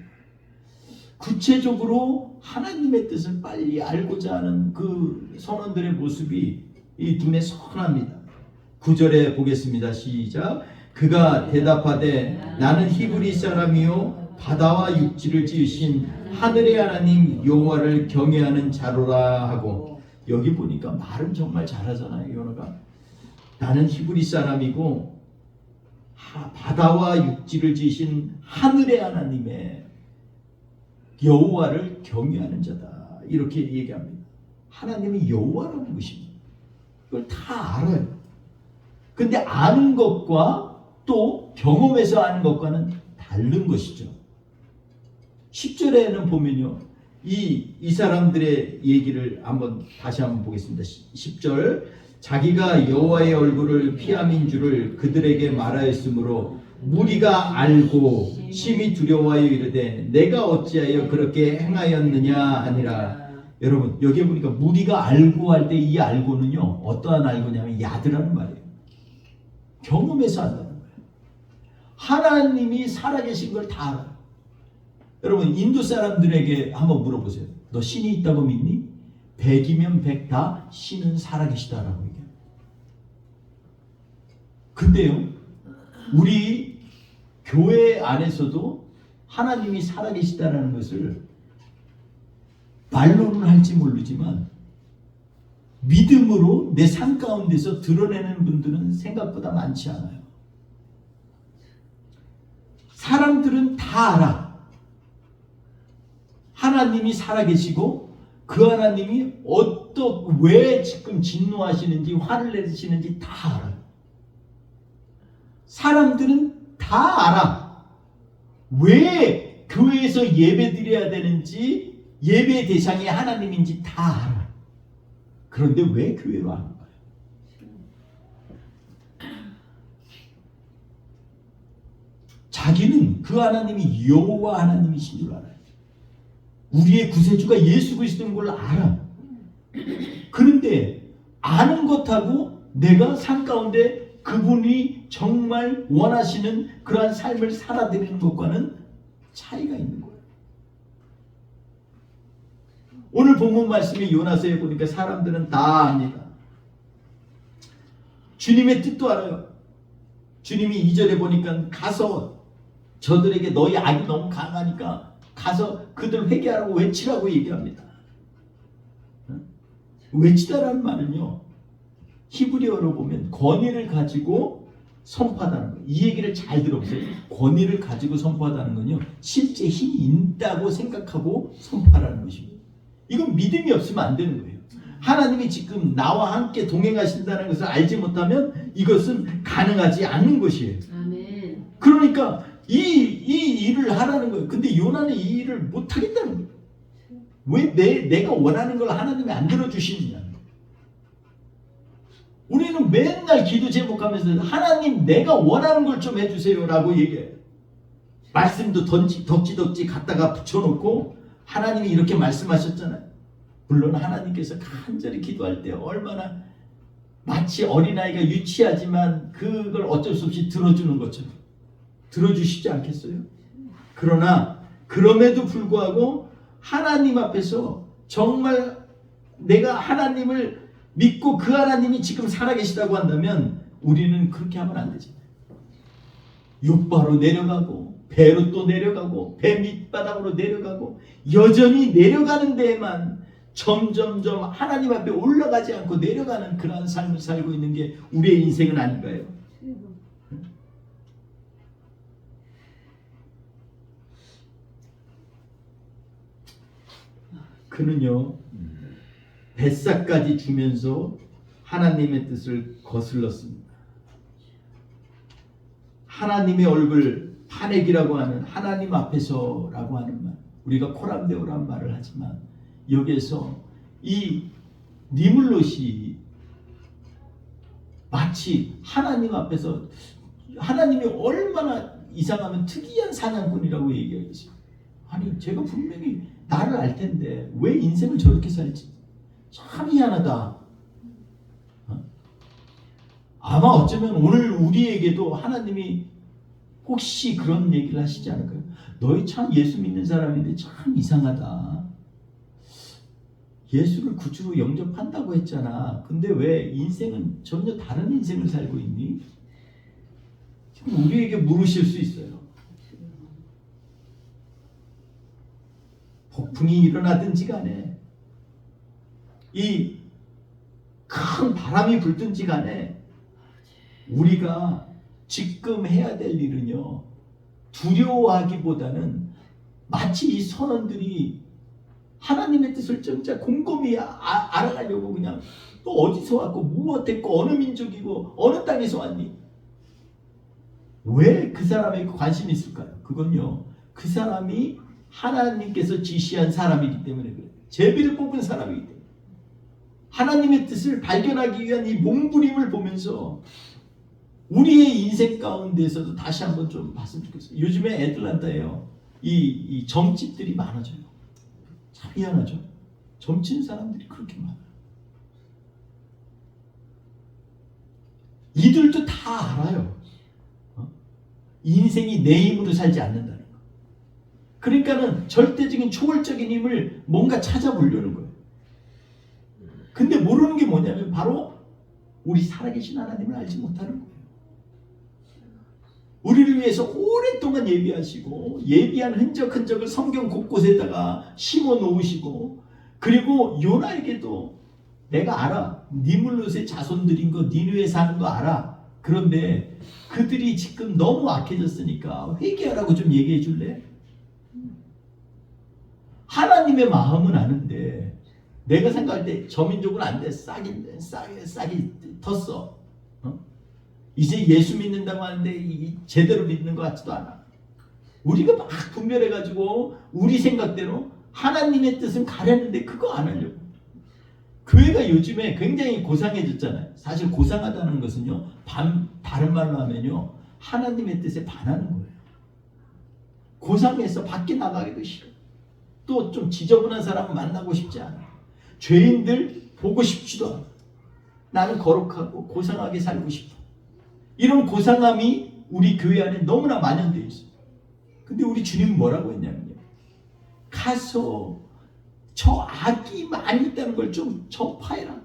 구체적으로 하나님의 뜻을 빨리 알고자 하는 그 선원들의 모습이 이 눈에 선합니다. 9절에 보겠습니다. 시작. 그가 대답하되 나는 히브리 사람이요 바다와 육지를 지으신 하늘의 하나님 여호와를 경외하는 자로라 하고. 여기 보니까 말은 정말 잘하잖아요. 요나가 나는 히브리 사람이고 바다와 육지를 지으신 하늘의 하나님의 여호와를 경외하는 자다. 이렇게 얘기합니다. 하나님이 여호와라는 것입니다. 그걸 다 알아요. 근데 아는 것과 또 경험해서 아는 것과는 다른 것이죠. 10절에는 보면요. 이 사람들의 얘기를 다시 한번 보겠습니다. 10절. 자기가 여호와의 얼굴을 피함인 줄을 그들에게 말하였으므로 무리가 알고 심히 두려워하여 이르되 내가 어찌하여 그렇게 행하였느냐 하니라. 여러분 여기 보니까 무리가 알고 할 때 이 알고는요 어떠한 알고냐면 야드라는 말이에요. 경험해서 한다는 거예요. 하나님이 살아계신 걸 다 알아요. 여러분 인도 사람들에게 한번 물어보세요. 너 신이 있다고 믿니? 100이면 100 다 신은 살아계시다라고 얘기해요. 근데요 우리 교회 안에서도 하나님이 살아계시다라는 것을 말로는 할지 모르지만 믿음으로 내 삶 가운데서 드러내는 분들은 생각보다 많지 않아요. 사람들은 다 알아. 하나님이 살아계시고 그 하나님이 왜 지금 진노하시는지 화를 내시는지 다 알아요. 사람들은 다 알아. 왜 교회에서 예배 드려야 되는지 예배 대상이 하나님인지 다 알아. 그런데 왜 교회로 하는 거예요? 자기는 그 하나님이 여호와 하나님이신 줄 알아요. 우리의 구세주가 예수 그리스도인 걸 알아. 그런데 아는 것하고 내가 삶 가운데 그분이 정말 원하시는 그러한 삶을 살아드리는 것과는 차이가 있는 거예요. 오늘 본문 말씀이 요나서에 보니까 사람들은 다 압니다. 주님의 뜻도 알아요. 주님이 2절에 보니까 가서 저들에게 너희 악이 너무 강하니까 가서 그들 회개하라고 외치라고 얘기합니다. 외치다라는 말은요 히브리어로 보면 권위를 가지고 선포하다는 거예요. 이 얘기를 잘 들어보세요. 권위를 가지고 선포하다는 건요, 실제 힘이 있다고 생각하고 선포하라는 것입니다. 이건 믿음이 없으면 안 되는 거예요. 하나님이 지금 나와 함께 동행하신다는 것을 알지 못하면 이것은 가능하지 않는 것이에요. 아멘. 그러니까 이 일을 하라는 거예요. 근데 요나는 이 일을 못 하겠다는 거예요. 왜 내가 원하는 걸 하나님이 안 들어주시느냐. 우리는 맨날 기도 제목하면서 하나님 내가 원하는 걸 좀 해주세요 라고 얘기해요. 말씀도 덕지덕지 갖다가 붙여놓고 하나님이 이렇게 말씀하셨잖아요. 물론 하나님께서 간절히 기도할 때 얼마나 마치 어린아이가 유치하지만 그걸 어쩔 수 없이 들어주는 것처럼 들어주시지 않겠어요? 그러나 그럼에도 불구하고 하나님 앞에서 정말 내가 하나님을 믿고 그 하나님이 지금 살아계시다고 한다면 우리는 그렇게 하면 안 되잖아요. 욥바로 내려가고 배로 또 내려가고 배 밑바닥으로 내려가고 여전히 내려가는 데에만 점점점 하나님 앞에 올라가지 않고 내려가는 그러한 삶을 살고 있는 게 우리의 인생은 아닌가요? 그는요 뱃사까지 주면서 하나님의 뜻을 거슬렀습니다. 하나님의 얼굴 파내기라고 하는 하나님 앞에서라고 하는 말, 우리가 코람데오란 말을 하지만 여기에서 이 니물롯이 마치 하나님 앞에서 하나님이 얼마나 이상하면 특이한 사냥꾼이라고 얘기하겠어요. 아니 제가 분명히 나를 알 텐데 왜 인생을 저렇게 살지? 참 희한하다. 아마 어쩌면 오늘 우리에게도 하나님이 혹시 그런 얘기를 하시지 않을까요? 너희 참 예수 믿는 사람인데 참 이상하다. 예수를 구주로 영접한다고 했잖아. 근데 왜 인생은 전혀 다른 인생을 살고 있니? 지금 우리에게 물으실 수 있어요. 폭풍이 일어나든지 간에 이 큰 바람이 불든지 간에 우리가 지금 해야 될 일은요, 두려워하기보다는 마치 이 선원들이 하나님의 뜻을 진짜 곰곰이 알아가려고 그냥 또 어디서 왔고 무엇했고 어느 민족이고 어느 땅에서 왔니? 왜 그 사람에게 관심이 있을까요? 그건요, 그 사람이 하나님께서 지시한 사람이기 때문에 그래요. 제비를 뽑은 사람이기 때문에. 하나님의 뜻을 발견하기 위한 이 몸부림을 보면서 우리의 인생 가운데서도 다시 한번 좀 봤으면 좋겠어요. 요즘에 애틀란타에요, 이 점집들이 많아져요. 참 희한하죠. 점치는 사람들이 그렇게 많아요. 이들도 다 알아요. 인생이 내 힘으로 살지 않는다는 거. 그러니까는 절대적인 초월적인 힘을 뭔가 찾아보려는 거예요. 근데 모르는 게 뭐냐면 바로 우리 살아계신 하나님을 알지 못하는 거예요. 우리를 위해서 오랫동안 예비하시고 예비한 흔적을 성경 곳곳에다가 심어 놓으시고, 그리고 요나에게도 내가 알아. 니물롯의 자손들인 거, 니느웨에 사는 거 알아. 그런데 그들이 지금 너무 악해졌으니까 회개하라고 좀 얘기해 줄래? 하나님의 마음은 아는데 내가 생각할 때 저 민족은 안 돼. 싹이 텄어. 이제 예수 믿는다고 하는데 제대로 믿는 것 같지도 않아. 우리가 막 분별해가지고 우리 생각대로 하나님의 뜻은 가렸는데 그거 안 하려고. 교회가 요즘에 굉장히 고상해졌잖아요. 사실 고상하다는 것은요, 다른 말로 하면요, 하나님의 뜻에 반하는 거예요. 고상해서 밖에 나가기도 싫어. 또 좀 지저분한 사람을 만나고 싶지 않아. 죄인들 보고 싶지도 않아. 나는 거룩하고 고상하게 살고 싶어. 이런 고상함이 우리 교회 안에 너무나 만연되어 있어요. 근데 우리 주님은 뭐라고 했냐면요, 가서 저 악이 많이 있다는 걸 좀 전파해라.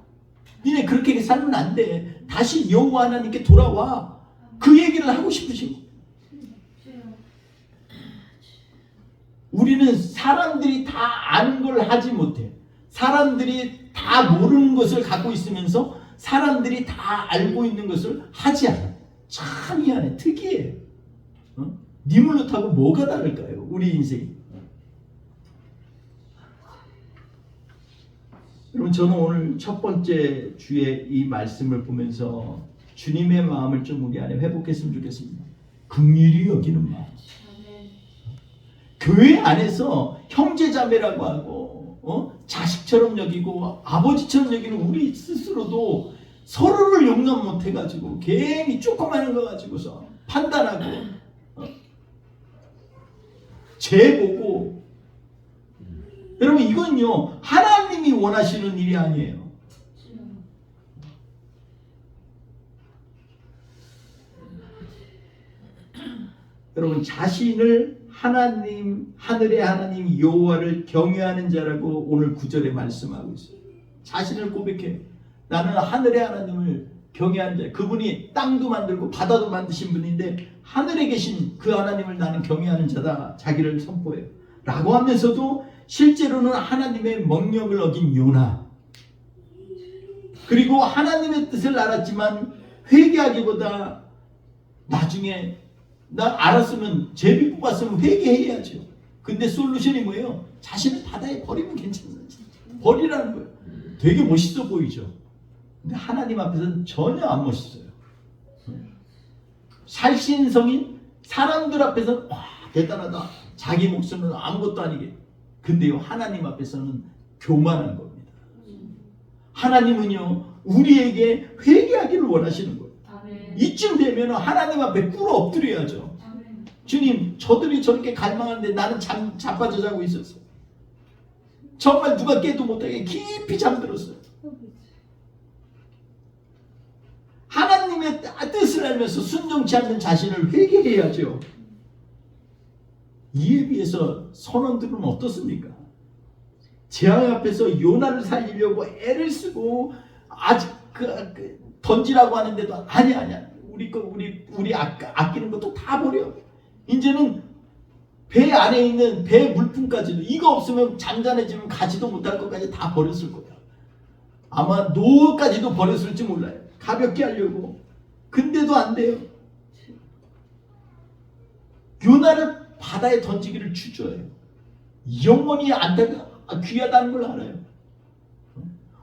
니네 그렇게 살면 안 돼. 다시 여호와 하나님께 돌아와. 그 얘기를 하고 싶으신 거예요. 우리는 사람들이 다 아는 걸 하지 못해. 사람들이 다 모르는 것을 갖고 있으면서 사람들이 다 알고 있는 것을 하지 않아. 참 희한해. 특이해. 니물롯하고 뭐가 다를까요? 우리 인생이. 여러분, 저는 오늘 첫 번째 주의 이 말씀을 보면서 주님의 마음을 좀 우리 안에 회복했으면 좋겠습니다. 긍휼히 여기는 마음. 교회 안에서 형제자매라고 하고 자식처럼 여기고 아버지처럼 여기는 우리 스스로도 서로를 용납 못해가지고 괜히 조그마한 거 가지고서 판단하고 죄보고. 여러분, 이건요 하나님이 원하시는 일이 아니에요. 여러분, 자신을 하나님, 하늘의 하나님 여호와를 경외하는 자라고 오늘 9절에 말씀하고 있어요. 자신을 고백해요. 나는 하늘의 하나님을 경외하는 자. 그분이 땅도 만들고 바다도 만드신 분인데 하늘에 계신 그 하나님을 나는 경외하는 자다. 자기를 선포해요. 라고 하면서도 실제로는 하나님의 명령을 어긴 요나, 그리고 하나님의 뜻을 알았지만 회개하기보다 나중에 나 알았으면 제비 뽑았으면 회개해야죠. 근데 솔루션이 뭐예요? 자신을 바다에 버리면 괜찮아요. 버리라는 거예요. 되게 멋있어 보이죠. 근데 하나님 앞에서는 전혀 안 멋있어요. 살신성인 사람들 앞에서는 와 대단하다. 자기 목숨은 아무것도 아니게. 근데요 하나님 앞에서는 교만한 겁니다. 하나님은요 우리에게 회개하기를 원하시는 거예요. 이쯤 되면 하나님 앞에 꿇어 엎드려야죠. 주님, 저들이 저렇게 갈망하는데 나는 자빠져 자고 있었어. 정말 누가 깨도 못하게 깊이 잠들었어요. 하나님의 뜻을 알면서 순종치 않는 자신을 회개해야죠. 이에 비해서 선원들은 어떻습니까? 재앙 앞에서 요나를 살리려고 애를 쓰고 아직 던지라고 하는데도 아니야. 우리 아끼는 것도 다 버려. 이제는 배 안에 있는 배 물품까지도 이거 없으면 잠잠해지면 가지도 못할 것까지 다 버렸을 거야. 아마 노까지도 버렸을지 몰라요. 가볍게 하려고. 근데도 안 돼요. 요나를 바다에 던지기를 주저해요. 영원히 안타가 귀하다는 걸 알아요.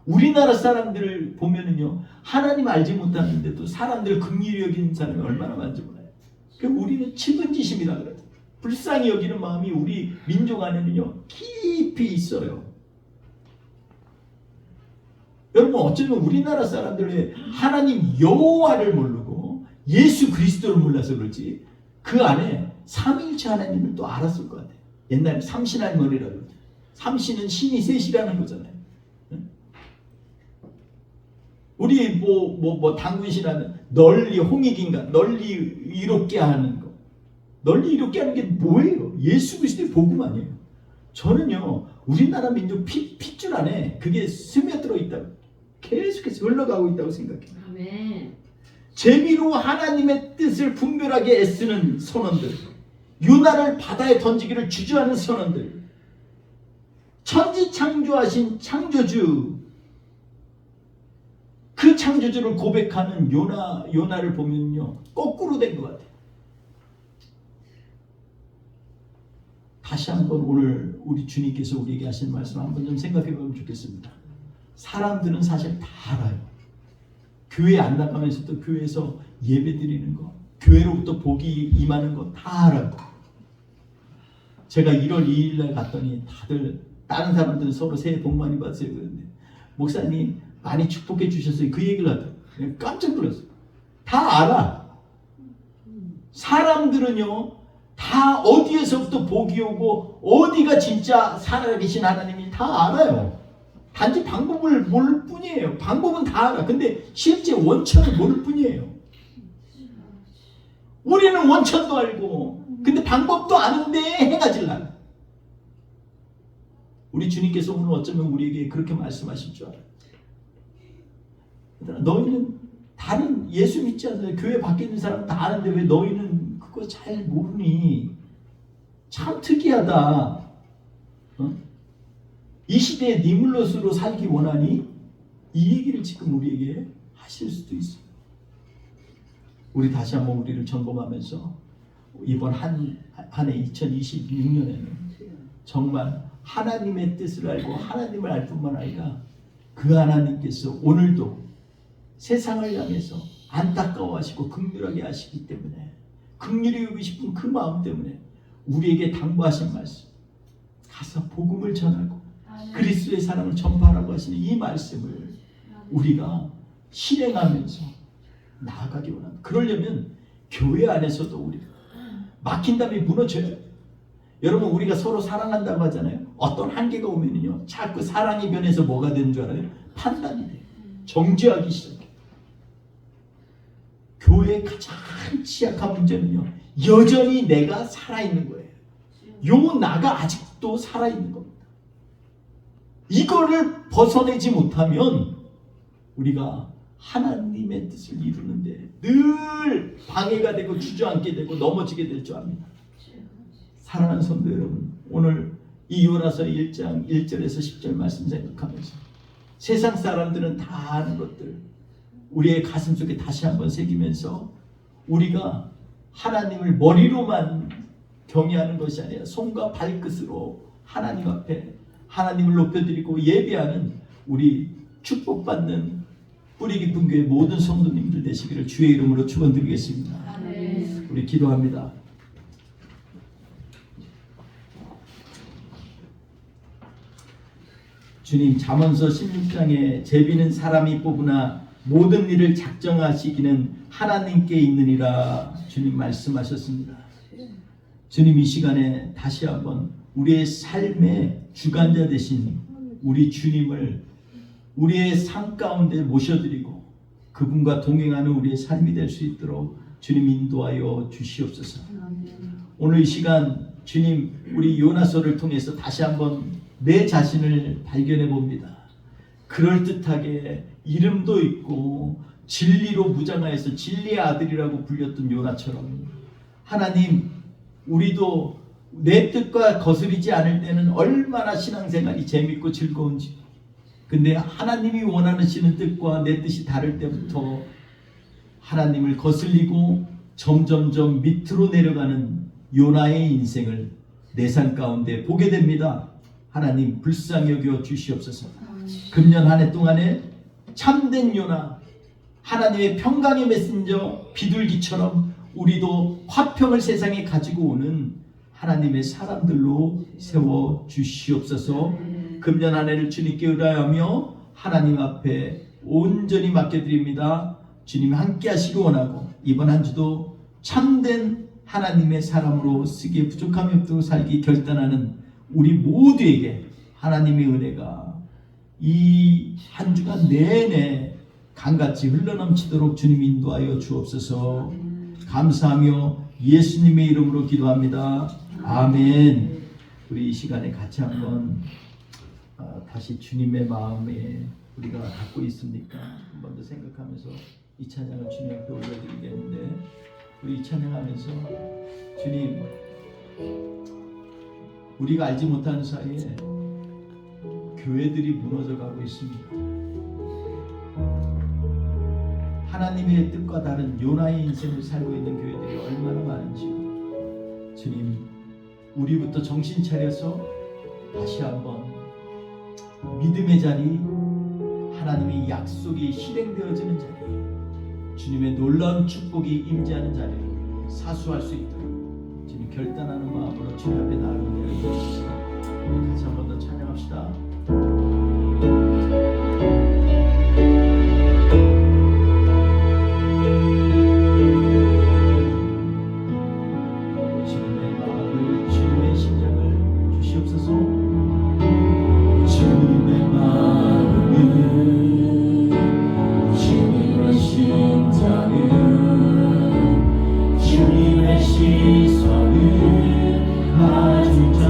우리나라 사람들을 보면은요 하나님 알지 못하는데도 사람들 긍휼히 여기는 사람이 얼마나 많은지 몰라요. 그러니까 우리는 측은지심이라 그래요. 불쌍히 여기는 마음이 우리 민족 안에는요 깊이 있어요. 여러분, 어쩌면 우리나라 사람들의 하나님 여호와를 모르고 예수 그리스도를 몰라서 그렇지 그 안에 삼위일체 하나님을 또 알았을 것 같아요. 옛날에 삼신할머니라고 그러죠. 삼신은 신이 셋이라는 거잖아요. 우리 뭐 당군신하면 널리 홍익인간 널리 이롭게 하는 거. 널리 이롭게 하는 게 뭐예요? 예수 그리스도의 복음 아니에요. 저는요 우리나라 민족 핏줄 안에 그게 스며들어 있다고 계속해서 흘러가고 있다고 생각해요. 아멘. 재미로 하나님의 뜻을 분별하게 애쓰는 선원들, 요나를 바다에 던지기를 주저하는 선원들, 천지 창조하신 창조주, 그 창조주를 고백하는 요나를 보면요 거꾸로 된 것 같아요. 다시 한번 오늘 우리 주님께서 우리에게 하신 말씀 한번 좀 생각해 보면 좋겠습니다. 사람들은 사실 다 알아요. 교회 안 나가면서도 교회에서 예배 드리는 거, 교회로부터 복이 임하는 거 다 알아요. 제가 1월 2일 날 갔더니 다들 다른 사람들은 서로 새해 복 많이 받으세요 그러는데 목사님 많이 축복해 주셨어요. 그 얘기를 하더라고요. 깜짝 놀랐어요. 다 알아. 사람들은요 다 어디에서부터 복이 오고 어디가 진짜 살아계신 하나님이 다 알아요. 단지 방법을 모를 뿐이에요. 방법은 다 알아. 근데 실제 원천을 모를 뿐이에요. 우리는 원천도 알고 근데 방법도 아는데 행하질 않아. 우리 주님께서 오늘 어쩌면 우리에게 그렇게 말씀하실 줄 알아요. 너희는 다른 예수 믿지 않는 교회 밖에 있는 사람 다 아는데 왜 너희는 그거 잘 모르니? 참 특이하다. 이 시대에 니물롯으로 살기 원하니? 이 얘기를 지금 우리에게 하실 수도 있어요. 우리 다시 한번 우리를 점검하면서 이번 한 해 2026년에는 정말 하나님의 뜻을 알고 하나님을 알 뿐만 아니라 그 하나님께서 오늘도 세상을 향해서 안타까워하시고 긍휼하게 하시기 때문에 긍휼히 여기고 싶은 그 마음 때문에 우리에게 당부하신 말씀, 가서 복음을 전하고 그리스도의 사랑을 전파하라고 하시는 이 말씀을 우리가 실행하면서 나아가기 원합니다. 그러려면 교회 안에서도 우리가 막힌 담이 무너져요. 여러분, 우리가 서로 사랑한다고 하잖아요. 어떤 한계가 오면요 자꾸 사랑이 변해서 뭐가 되는 줄 알아요? 판단이 돼요. 정죄하기 시작해요. 교회의 가장 취약한 문제는요, 여전히 내가 살아있는 거예요. 요 나가 아직도 살아있는 겁니다. 이거를 벗어내지 못하면 우리가 하나님의 뜻을 이루는데 늘 방해가 되고 주저앉게 되고 넘어지게 될 줄 압니다. 사랑하는 성도 여러분, 오늘 이 요나서 1장 1절에서 10절 말씀 생각하면서 세상 사람들은 다 아는 것들 우리의 가슴 속에 다시 한번 새기면서 우리가 하나님을 머리로만 경외하는 것이 아니라 손과 발끝으로 하나님 앞에 하나님을 높여드리고 예배하는 우리 축복받는 뿌리 깊은 교회 모든 성도님들 되시기를 주의 이름으로 축원드리겠습니다. 아멘. 우리 기도합니다. 주님, 잠언서 16장에 제비는 사람이 뽑으나 모든 일을 작정하시기는 하나님께 있느니라 주님 말씀하셨습니다. 주님, 이 시간에 다시 한번 우리의 삶의 주관자 되신 우리 주님을 우리의 삶 가운데 모셔드리고 그분과 동행하는 우리의 삶이 될 수 있도록 주님 인도하여 주시옵소서. 오늘 이 시간 주님, 우리 요나서를 통해서 다시 한번 내 자신을 발견해 봅니다. 그럴듯하게 이름도 있고 진리로 무장하여서 진리의 아들이라고 불렸던 요나처럼 하나님, 우리도 내 뜻과 거스리지 않을 때는 얼마나 신앙생활이 재밌고 즐거운지, 근데 하나님이 원하시는 뜻과 내 뜻이 다를 때부터 하나님을 거슬리고 점점점 밑으로 내려가는 요나의 인생을 내 삶 가운데 보게 됩니다. 하나님, 불쌍히 여겨 주시옵소서. 금년 한 해 동안에 참된 요나, 하나님의 평강의 메신저 비둘기처럼 우리도 화평을 세상에 가지고 오는 하나님의 사람들로 세워 주시옵소서. 금년 한 해를 주님께 의뢰하며 하나님 앞에 온전히 맡겨드립니다. 주님 함께 하시기 원하고 이번 한 주도 참된 하나님의 사람으로 쓰기에 부족함이 없도록 살기 결단하는 우리 모두에게 하나님의 은혜가 이 한 주간 내내 강같이 흘러넘치도록 주님 인도하여 주옵소서. 감사하며 예수님의 이름으로 기도합니다. 아멘. 우리 이 시간에 같이 한번 다시 주님의 마음에 우리가 갖고 있습니까? 한 번 더 생각하면서 이 찬양을 주님 앞에 올려드리겠는데, 우리 이 찬양하면서 주님, 우리가 알지 못하는 사이에 교회들이 무너져 가고 있습니다. 하나님의 뜻과 다른 요나의 인생을 살고 있는 교회들이 얼마나 많은지 주님, 우리부터 정신 차려서 다시 한번 믿음의 자리, 하나님의 약속이 실행되어지는 자리, 주님의 놀라운 축복이 임재하는 자리를 사수할 수 있도록 주님 결단하는 마음으로 주님 앞에 나아가게 하여 주시옵소서. 같이 한 번 더 찬양합시다. 주님의 마음을, 주님의 심장을 주시옵소서. 주님의 마음을, 주님의 심장을, 주님의 시선을 가주자.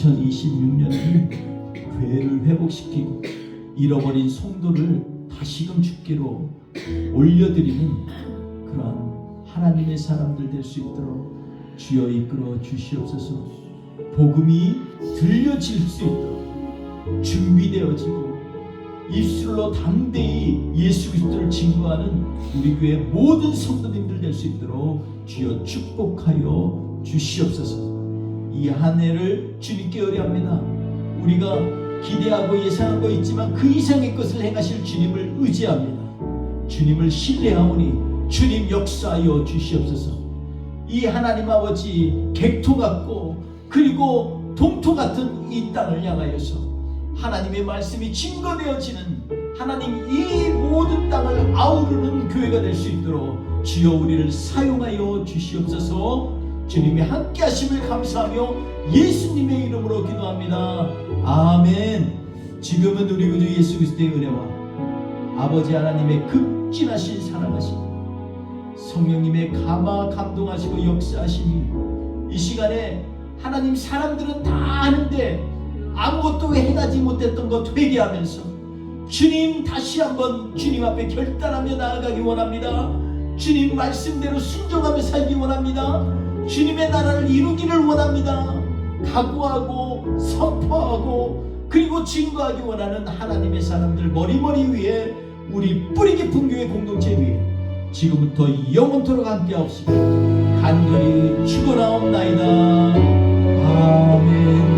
2026년에는 교회를 회복시키고 잃어버린 성도를 다시금 주께로 올려드리는 그러한 하나님의 사람들 될 수 있도록 주여 이끌어 주시옵소서. 복음이 들려질 수 있도록 준비되어지고 입술로 담대히 예수 그리스도를 증거하는 우리 교회 모든 성도님들 될 수 있도록 주여 축복하여 주시옵소서. 이 한 해를 주님께 의뢰합니다. 우리가 기대하고 예상하고 있지만 그 이상의 것을 행하실 주님을 의지합니다. 주님을 신뢰하오니 주님 역사하여 주시옵소서. 이 하나님 아버지 객토 같고 그리고 동토 같은 이 땅을 향하여서 하나님의 말씀이 증거되어지는 하나님 이 모든 땅을 아우르는 교회가 될 수 있도록 주여 우리를 사용하여 주시옵소서. 주님이 함께 하심을 감사하며 예수님의 이름으로 기도합니다. 아멘. 지금은 우리 구주 예수 그리스도의 은혜와 아버지 하나님의 극진하신 사랑하심, 성령님의 감동하시고 역사하심이 이 시간에 하나님 사람들은 다 아는데 아무것도 행하지 못했던 것 회개하면서 주님 다시 한번 주님 앞에 결단하며 나아가기 원합니다. 주님 말씀대로 순종하며 살기 원합니다. 주님의 나라를 이루기를 원합니다. 각오하고 선포하고 그리고 증거하기 원하는 하나님의 사람들 머리머리 위에 우리 뿌리 깊은 교회 공동체 위에 지금부터 영원토록 함께하옵시고 간절히 축원하옵나이다. 아멘.